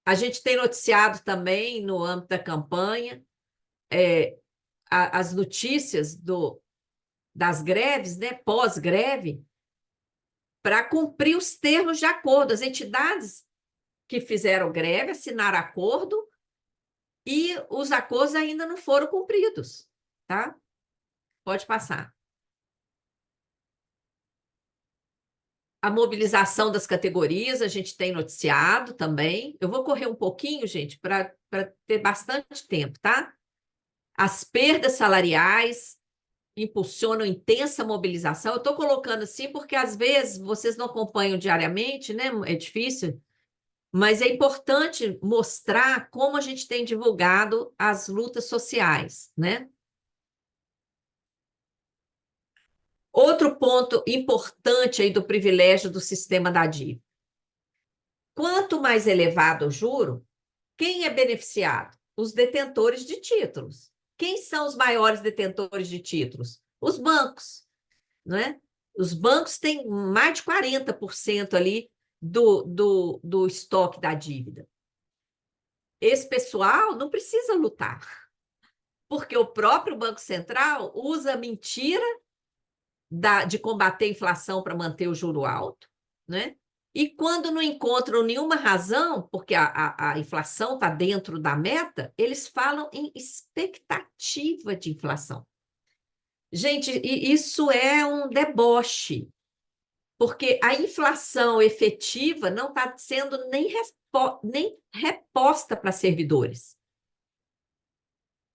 A gente tem noticiado também, no âmbito da campanha, as notícias das greves, né, pós-greve, para cumprir os termos de acordo. As entidades que fizeram greve assinaram acordo e os acordos ainda não foram cumpridos. Tá? Pode passar. A mobilização das categorias, a gente tem noticiado também. Eu vou correr um pouquinho, gente, para ter bastante tempo, tá? As perdas salariais impulsionam intensa mobilização. Eu estou colocando assim porque, às vezes, vocês não acompanham diariamente, né? É difícil, mas é importante mostrar como a gente tem divulgado as lutas sociais, né? Outro ponto importante aí do privilégio do sistema da dívida. Quanto mais elevado o juro, quem é beneficiado? Os detentores de títulos. Quem são os maiores detentores de títulos? Os bancos, não é? Os bancos têm mais de 40% ali do estoque da dívida. Esse pessoal não precisa lutar, porque o próprio Banco Central usa a mentira de combater a inflação para manter o juro alto, né? E quando não encontram nenhuma razão, porque a inflação está dentro da meta, eles falam em expectativa de inflação. Gente, isso é um deboche, porque a inflação efetiva não está sendo nem reposta para servidores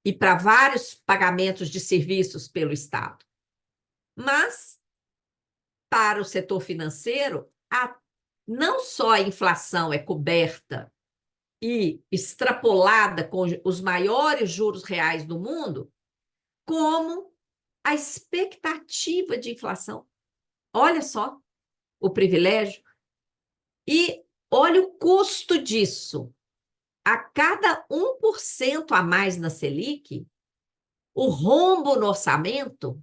e para vários pagamentos de serviços pelo Estado. Mas, para o setor financeiro, não só a inflação é coberta e extrapolada com os maiores juros reais do mundo, como a expectativa de inflação. Olha só o privilégio. E olha o custo disso. A cada 1% a mais na Selic, o rombo no orçamento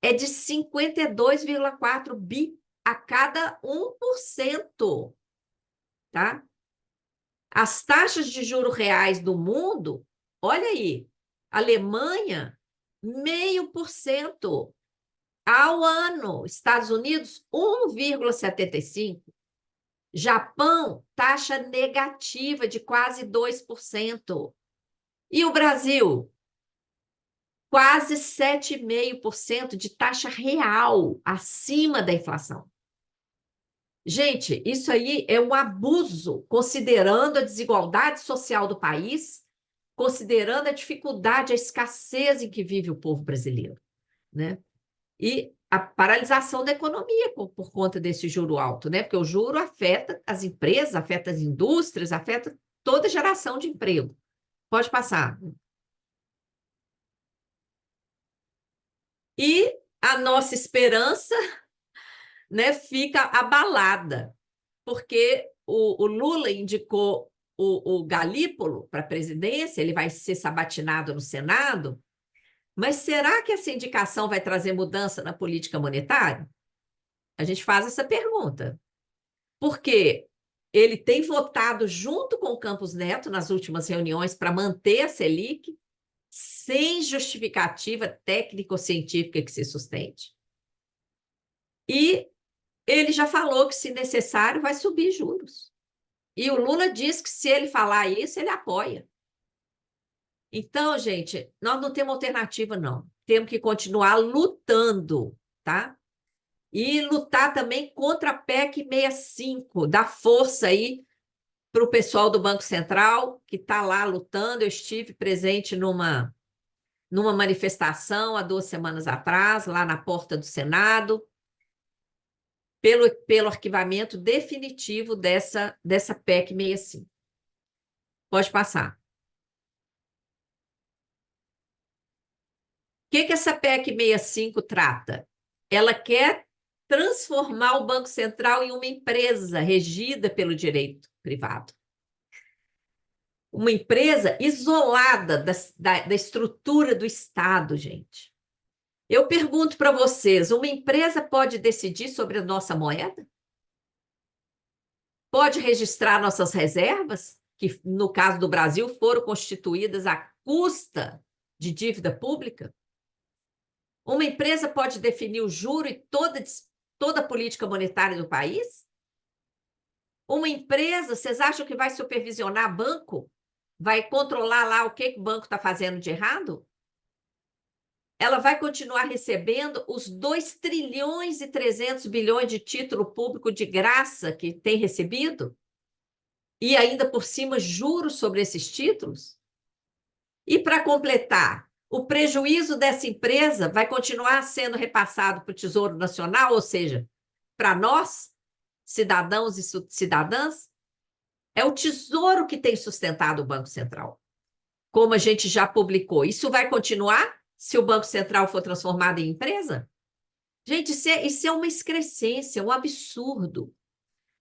é de 52,4 bi a cada 1%, tá? As taxas de juros reais do mundo, olha aí, Alemanha, 0,5% ao ano. Estados Unidos, 1,75%. Japão, taxa negativa de quase 2%. E o Brasil? Quase 7,5% de taxa real, acima da inflação. Gente, isso aí é um abuso, considerando a desigualdade social do país, considerando a dificuldade, a escassez em que vive o povo brasileiro, né? E a paralisação da economia por conta desse juro alto, né? Porque o juro afeta as empresas, afeta as indústrias, afeta toda geração de emprego. Pode passar. E a nossa esperança, né, fica abalada, porque o Lula indicou o Galípolo para a presidência, ele vai ser sabatinado no Senado, mas será que essa indicação vai trazer mudança na política monetária? A gente faz essa pergunta. Porque ele tem votado junto com o Campos Neto nas últimas reuniões para manter a Selic, sem justificativa técnico-científica que se sustente. E ele já falou que, se necessário, vai subir juros. E o Lula diz que, se ele falar isso, ele apoia. Então, gente, nós não temos alternativa, não. Temos que continuar lutando, tá? E lutar também contra a PEC 65, dar força aí para o pessoal do Banco Central, que está lá lutando. Eu estive presente numa manifestação há 2 semanas atrás, lá na porta do Senado, pelo arquivamento definitivo dessa PEC 65. Pode passar. O que essa PEC 65 trata? Ela quer transformar o Banco Central em uma empresa regida pelo direito privado. Uma empresa isolada da estrutura do Estado, gente. Eu pergunto para vocês, uma empresa pode decidir sobre a nossa moeda? Pode registrar nossas reservas, que no caso do Brasil foram constituídas à custa de dívida pública? Uma empresa pode definir o juro e toda a política monetária do país? Uma empresa, vocês acham que vai supervisionar banco? Vai controlar lá o que o banco está fazendo de errado? Ela vai continuar recebendo os 2 trilhões e 300 bilhões de título público de graça que tem recebido? E ainda por cima juros sobre esses títulos? E para completar, o prejuízo dessa empresa vai continuar sendo repassado para o Tesouro Nacional, ou seja, para nós, cidadãos e cidadãs? É o Tesouro que tem sustentado o Banco Central, como a gente já publicou. Isso vai continuar se o Banco Central for transformado em empresa? Gente, isso é uma excrescência, um absurdo,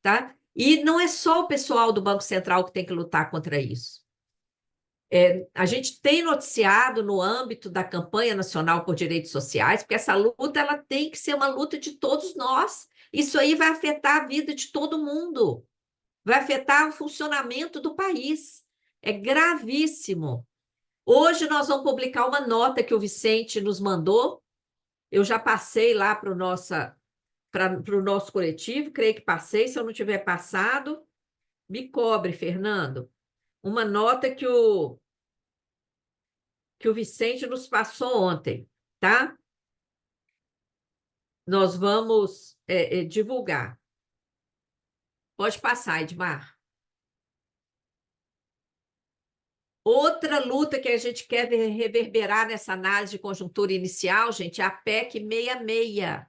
tá? E não é só o pessoal do Banco Central que tem que lutar contra isso. A gente tem noticiado no âmbito da campanha nacional por direitos sociais, porque essa luta ela tem que ser uma luta de todos nós. Isso aí vai afetar a vida de todo mundo, vai afetar o funcionamento do país. É gravíssimo. Hoje nós vamos publicar uma nota que o Vicente nos mandou. Eu já passei lá para para o nosso coletivo, creio que passei, se eu não tiver passado, me cobre, Fernando. Uma nota que o Vicente nos passou ontem, tá? Nós vamos divulgar. Pode passar, Edmar. Outra luta que a gente quer reverberar nessa análise de conjuntura inicial, gente, é a PEC 66,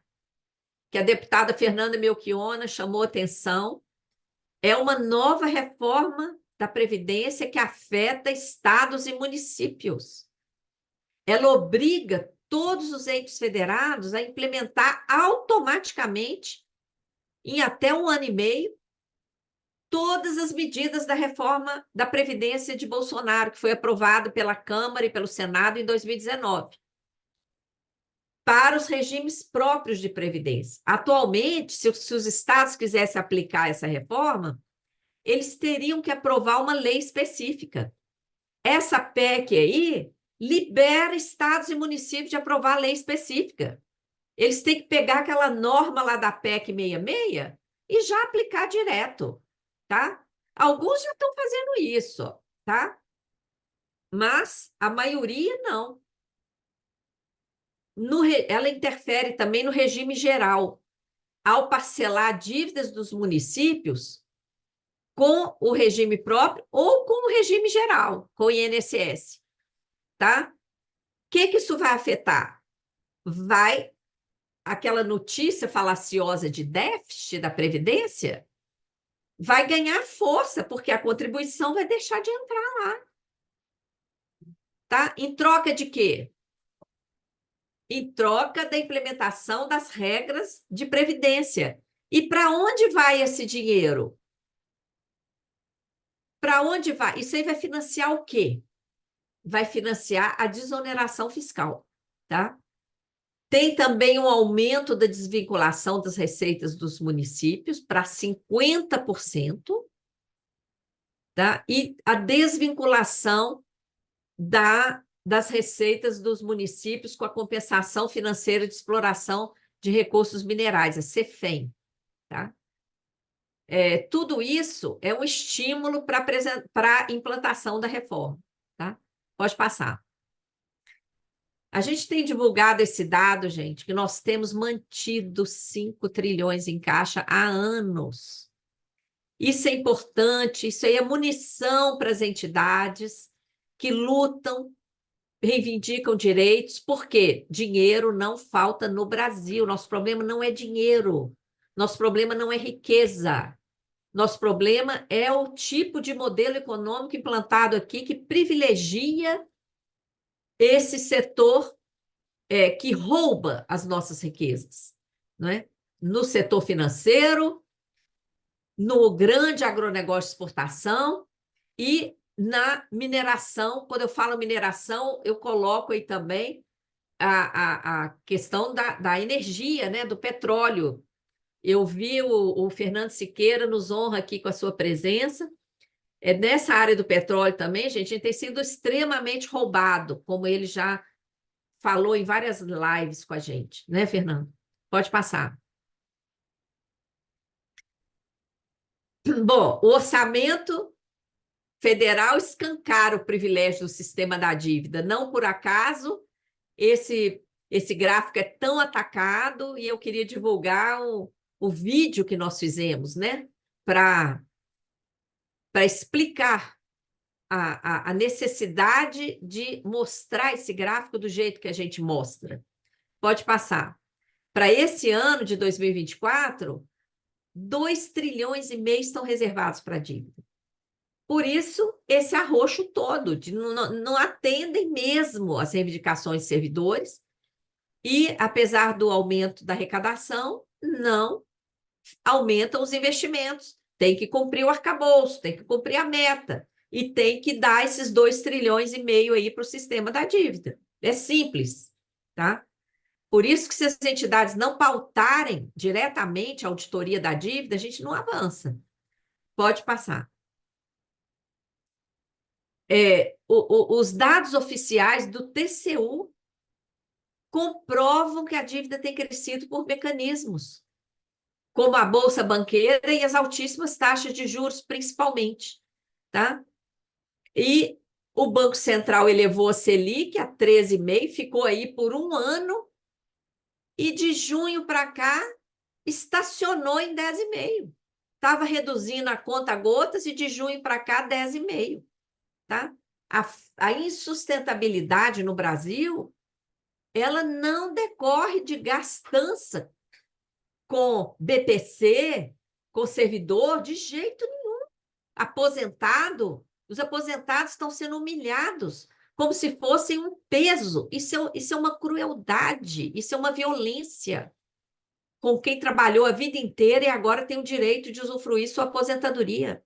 que a deputada Fernanda Melchiona chamou atenção. É uma nova reforma da Previdência que afeta estados e municípios. Ela obriga todos os entes federados a implementar automaticamente, em até 1 ano e meio, todas as medidas da reforma da Previdência de Bolsonaro, que foi aprovada pela Câmara e pelo Senado em 2019, para os regimes próprios de Previdência. Atualmente, se os estados quisessem aplicar essa reforma, eles teriam que aprovar uma lei específica. Essa PEC aí libera estados e municípios de aprovar a lei específica. Eles têm que pegar aquela norma lá da PEC 66 e já aplicar direto, tá? Alguns já estão fazendo isso, tá? Mas a maioria não. Ela interfere também no regime geral, ao parcelar dívidas dos municípios com o regime próprio ou com o regime geral, com o INSS, tá? O que isso vai afetar? Aquela notícia falaciosa de déficit da Previdência vai ganhar força, porque a contribuição vai deixar de entrar lá. Tá? Em troca de quê? Em troca da implementação das regras de Previdência. E para onde vai esse dinheiro? Para onde vai? Isso aí vai financiar o quê? Vai financiar a desoneração fiscal, tá? Tem também um aumento da desvinculação das receitas dos municípios para 50%, tá? E a desvinculação das receitas dos municípios com a compensação financeira de exploração de recursos minerais, a CEFEM, tá? Tudo isso é um estímulo para a implantação da reforma, tá? Pode passar. A gente tem divulgado esse dado, gente, que nós temos mantido 5 trilhões em caixa há anos. Isso é importante, isso aí é munição para as entidades que lutam, reivindicam direitos, porque dinheiro não falta no Brasil. Nosso problema não é dinheiro, nosso problema não é riqueza. Nosso problema é o tipo de modelo econômico implantado aqui que privilegia esse setor que rouba as nossas riquezas, não é? No setor financeiro, no grande agronegócio de exportação e na mineração. Quando eu falo mineração, eu coloco aí também a questão da energia, né? Do petróleo. Eu vi o Fernando Siqueira nos honra aqui com a sua presença. Nessa área do petróleo também, gente, a gente tem sido extremamente roubado, como ele já falou em várias lives com a gente, né, Fernando? Pode passar. Bom, o orçamento federal escancara o privilégio do sistema da dívida. Não por acaso esse gráfico é tão atacado, e eu queria divulgar o vídeo que nós fizemos, né, para explicar a necessidade de mostrar esse gráfico do jeito que a gente mostra. Pode passar. Para esse ano de 2024, 2 trilhões e meio estão reservados para a dívida. Por isso, esse arroxo todo, não atendem mesmo às reivindicações de servidores e, apesar do aumento da arrecadação, não aumentam os investimentos. Tem que cumprir o arcabouço, tem que cumprir a meta e tem que dar esses 2 trilhões e meio aí para o sistema da dívida. É simples, tá? Por isso que se as entidades não pautarem diretamente a auditoria da dívida, a gente não avança. Pode passar. Os dados oficiais do TCU comprovam que a dívida tem crescido por mecanismos como a Bolsa Banqueira e as altíssimas taxas de juros, principalmente, tá? E o Banco Central elevou a Selic a 13,5%, ficou aí por um ano, e de junho para cá estacionou em 10,5%. Estava reduzindo a conta gotas e de junho para cá 10,5%, tá? A insustentabilidade no Brasil, ela não decorre de gastança com BPC, com servidor, de jeito nenhum. Os aposentados estão sendo humilhados como se fossem um peso. Isso é uma crueldade, isso é uma violência com quem trabalhou a vida inteira e agora tem o direito de usufruir sua aposentadoria.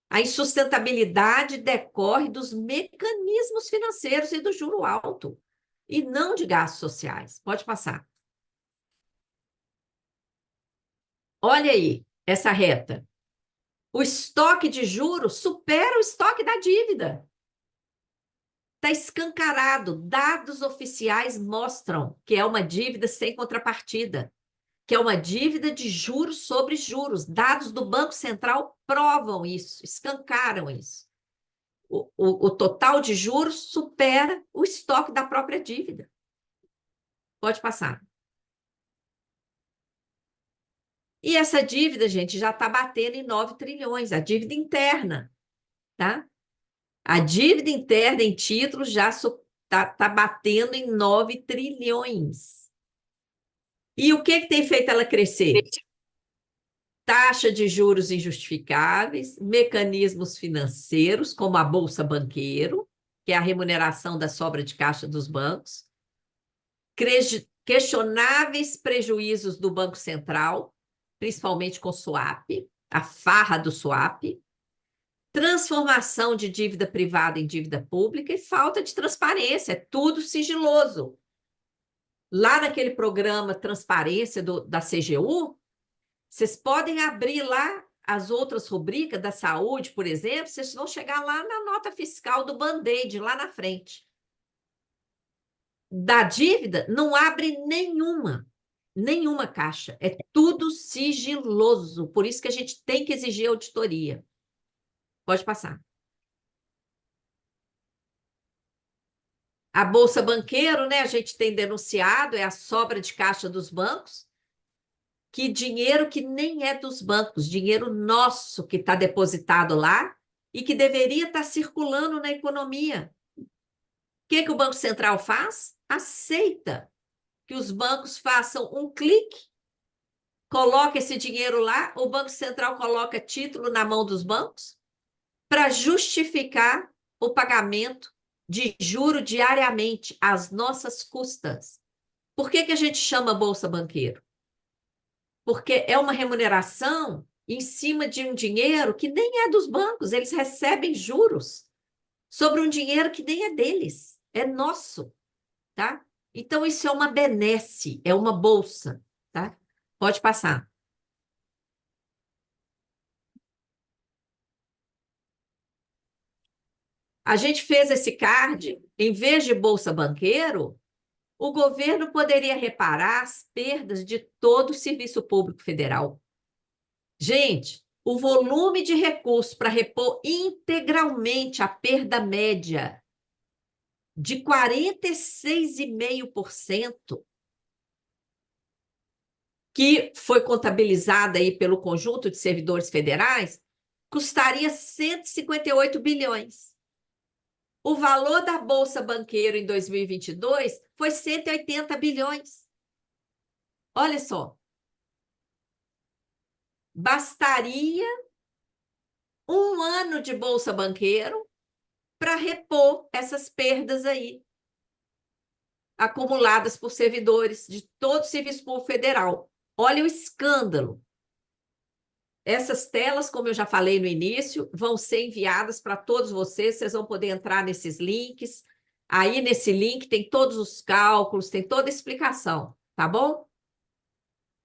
A insustentabilidade decorre dos mecanismos financeiros e do juro alto, e não de gastos sociais. Pode passar. Olha aí, essa reta. O estoque de juros supera o estoque da dívida. Está escancarado. Dados oficiais mostram que é uma dívida sem contrapartida, que é uma dívida de juros sobre juros. Dados do Banco Central provam isso, escancaram isso. O total de juros supera o estoque da própria dívida. Pode passar. E essa dívida, gente, já está batendo em 9 trilhões, a dívida interna, tá? A dívida interna em títulos já está batendo em 9 trilhões. E o que tem feito ela crescer? Taxa de juros injustificáveis, mecanismos financeiros, como a Bolsa Banqueiro, que é a remuneração da sobra de caixa dos bancos, questionáveis prejuízos do Banco Central, principalmente com swap, a farra do swap, transformação de dívida privada em dívida pública e falta de transparência, é tudo sigiloso. Lá naquele programa Transparência da CGU, vocês podem abrir lá as outras rubricas da saúde, por exemplo, vocês vão chegar lá na nota fiscal do Band-Aid, lá na frente. Da dívida, não abre nenhuma caixa. É tudo sigiloso. Por isso que a gente tem que exigir auditoria. Pode passar. A Bolsa Banqueiro, né, a gente tem denunciado, é a sobra de caixa dos bancos, que dinheiro que nem é dos bancos, dinheiro nosso que está depositado lá e que deveria estar circulando na economia. O que o Banco Central faz? Aceita que os bancos façam um clique, coloca esse dinheiro lá, o Banco Central coloca título na mão dos bancos para justificar o pagamento de juro diariamente às nossas custas. Por que a gente chama Bolsa Banqueiro? Porque é uma remuneração em cima de um dinheiro que nem é dos bancos, eles recebem juros sobre um dinheiro que nem é deles, é nosso, tá? Então, isso é uma benesse, é uma bolsa, tá? Pode passar. A gente fez esse card, em vez de Bolsa Banqueiro, o governo poderia reparar as perdas de todo o Serviço Público Federal. Gente, o volume de recursos para repor integralmente a perda média de 46,5%, que foi contabilizada aí pelo conjunto de servidores federais, custaria 158 bilhões. O valor da Bolsa Banqueiro em 2022 foi 180 bilhões. Olha só. Bastaria um ano de Bolsa Banqueiro para repor essas perdas aí, acumuladas por servidores de todo o Serviço Público Federal. Olha o escândalo. Essas telas, como eu já falei no início, vão ser enviadas para todos vocês, vocês vão poder entrar nesses links. Aí, nesse link, tem todos os cálculos, tem toda a explicação, tá bom?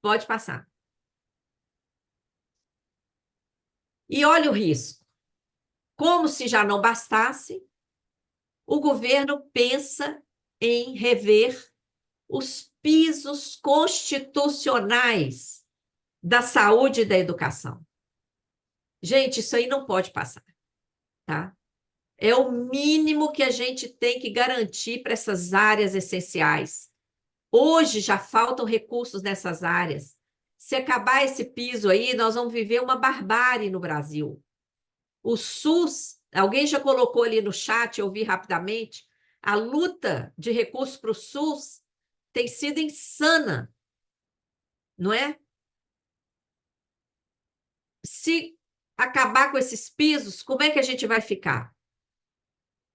Pode passar. E olha o risco. Como se já não bastasse, o governo pensa em rever os pisos constitucionais da saúde e da educação. Gente, isso aí não pode passar, tá? É o mínimo que a gente tem que garantir para essas áreas essenciais. Hoje já faltam recursos nessas áreas. Se acabar esse piso aí, nós vamos viver uma barbárie no Brasil. O SUS, alguém já colocou ali no chat, eu vi rapidamente, a luta de recursos para o SUS tem sido insana, não é? Se acabar com esses pisos, como é que a gente vai ficar?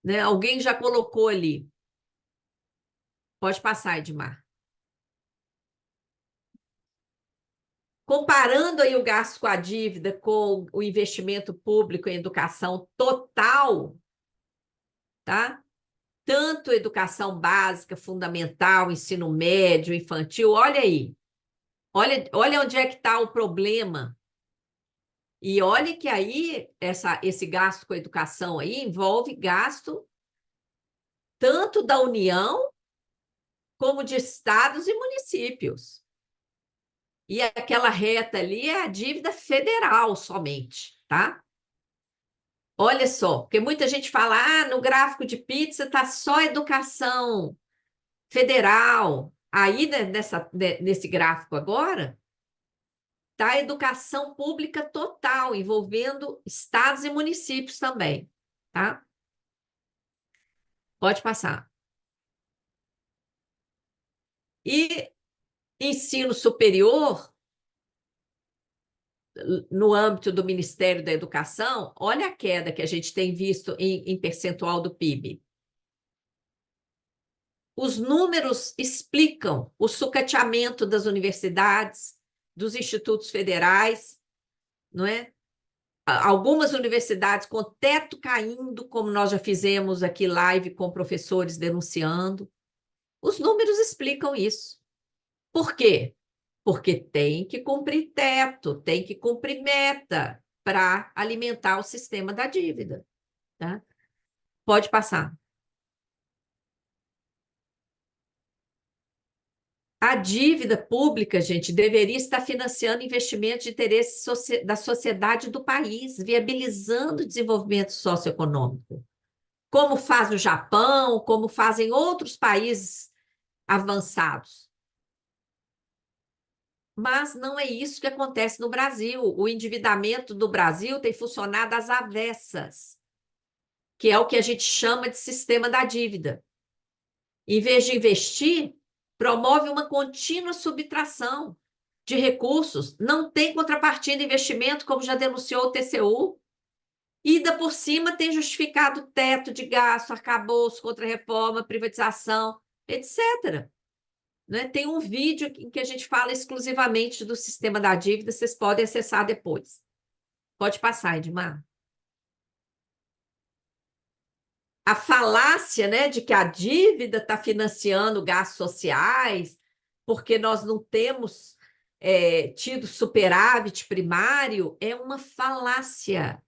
Né? Alguém já colocou ali. Pode passar, Edmar. Comparando aí o gasto com a dívida, com o investimento público em educação total, tá? Tanto educação básica, fundamental, ensino médio, infantil, olha aí. Olha onde é que está o problema. E olha que aí esse gasto com a educação aí envolve gasto tanto da União como de estados e municípios. E aquela reta ali é a dívida federal somente, tá? Olha só, porque muita gente fala, no gráfico de pizza está só educação federal. Aí, né, nesse gráfico agora, está a educação pública total, envolvendo estados e municípios também, tá? Pode passar. E ensino superior, no âmbito do Ministério da Educação, olha a queda que a gente tem visto em percentual do PIB. Os números explicam o sucateamento das universidades, dos institutos federais, não é? Algumas universidades com teto caindo, como nós já fizemos aqui live com professores denunciando. Os números explicam isso. Por quê? Porque tem que cumprir teto, tem que cumprir meta para alimentar o sistema da dívida. Tá? Pode passar. A dívida pública, gente, deveria estar financiando investimentos de interesse da sociedade do país, viabilizando o desenvolvimento socioeconômico, como faz o Japão, como fazem outros países avançados. Mas não é isso que acontece no Brasil. O endividamento do Brasil tem funcionado às avessas, que é o que a gente chama de sistema da dívida. Em vez de investir, promove uma contínua subtração de recursos, não tem contrapartida de investimento, como já denunciou o TCU, e ainda por cima tem justificado teto de gasto, arcabouço, contra-reforma, privatização, etc. Né? Tem um vídeo em que a gente fala exclusivamente do sistema da dívida, vocês podem acessar depois. Pode passar, Edmar. A falácia, né, de que a dívida está financiando gastos sociais, porque nós não temos tido superávit primário, é uma falácia.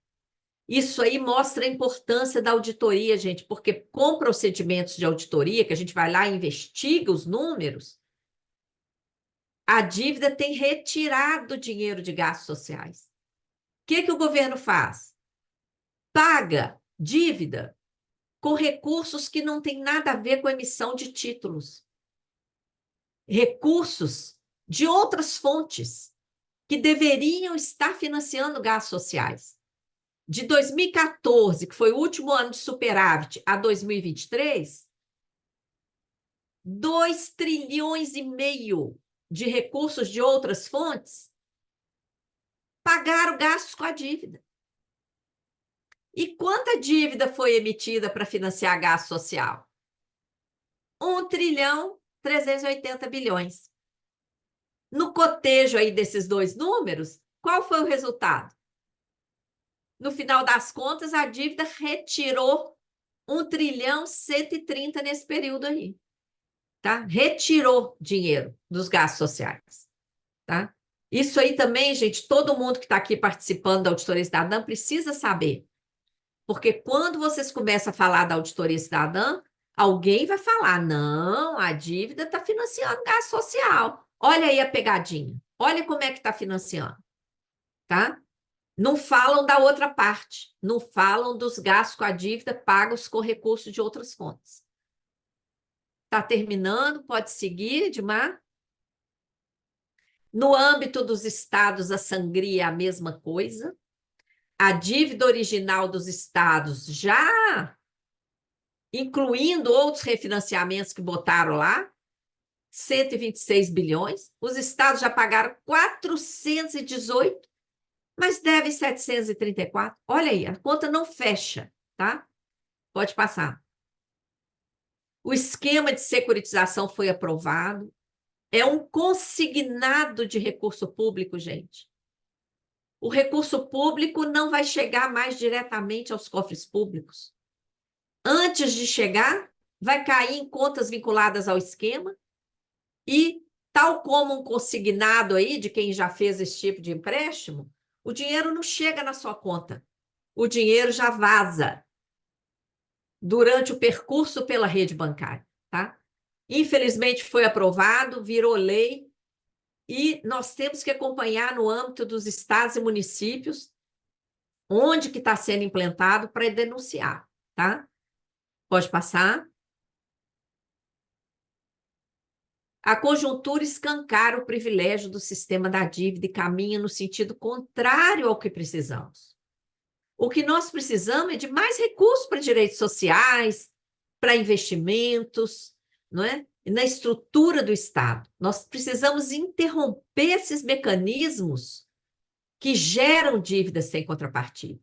Isso aí mostra a importância da auditoria, gente, porque com procedimentos de auditoria, que a gente vai lá e investiga os números, a dívida tem retirado dinheiro de gastos sociais. O que o governo faz? Paga dívida com recursos que não têm nada a ver com a emissão de títulos. Recursos de outras fontes que deveriam estar financiando gastos sociais. De 2014, que foi o último ano de superávit, a 2023, 2,5 trilhões de recursos de outras fontes pagaram gastos com a dívida. E quanta dívida foi emitida para financiar gasto social? 1,380 bilhões. No cotejo aí desses dois números, qual foi o resultado? No final das contas, a dívida retirou 1,130 bilhões nesse período aí. Tá? Retirou dinheiro dos gastos sociais. Tá? Isso aí também, gente, todo mundo que está aqui participando da Auditoria Cidadã precisa saber. Porque quando vocês começam a falar da auditoria cidadã, alguém vai falar, não, a dívida está financiando gasto social. Olha aí a pegadinha. Olha como é que está financiando, tá? Não falam da outra parte. Não falam dos gastos com a dívida pagos com recursos de outras fontes. Está terminando, pode seguir, Edmar. No âmbito dos estados, a sangria é a mesma coisa. A dívida original dos estados, já incluindo outros refinanciamentos que botaram lá, 126 bilhões. Os estados já pagaram 418, mas devem 734. Olha aí, a conta não fecha, tá? Pode passar. O esquema de securitização foi aprovado. É um consignado de recurso público, gente. O recurso público não vai chegar mais diretamente aos cofres públicos. Antes de chegar, vai cair em contas vinculadas ao esquema e, tal como um consignado aí de quem já fez esse tipo de empréstimo, o dinheiro não chega na sua conta. O dinheiro já vaza durante o percurso pela rede bancária, tá? Infelizmente foi aprovado, virou lei, e nós temos que acompanhar no âmbito dos estados e municípios onde que está sendo implantado para denunciar, tá? Pode passar. A conjuntura escancara o privilégio do sistema da dívida e caminha no sentido contrário ao que precisamos. O que nós precisamos é de mais recursos para direitos sociais, para investimentos, não é? E na estrutura do Estado. Nós precisamos interromper esses mecanismos que geram dívidas sem contrapartida.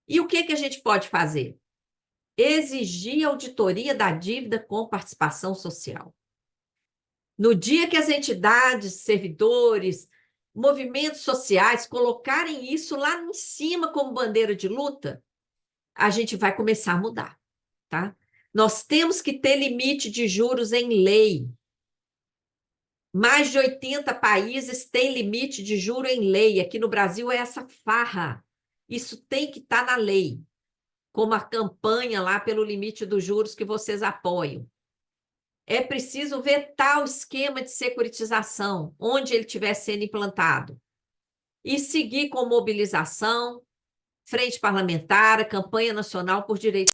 E o que a gente pode fazer? Exigir auditoria da dívida com participação social. No dia que as entidades, servidores, movimentos sociais colocarem isso lá em cima como bandeira de luta, a gente vai começar a mudar, tá? Nós temos que ter limite de juros em lei. Mais de 80 países têm limite de juro em lei. Aqui no Brasil é essa farra. Isso tem que estar na lei, como a campanha lá pelo limite dos juros que vocês apoiam. É preciso vetar o esquema de securitização, onde ele estiver sendo implantado, e seguir com mobilização, frente parlamentar, campanha nacional por direitos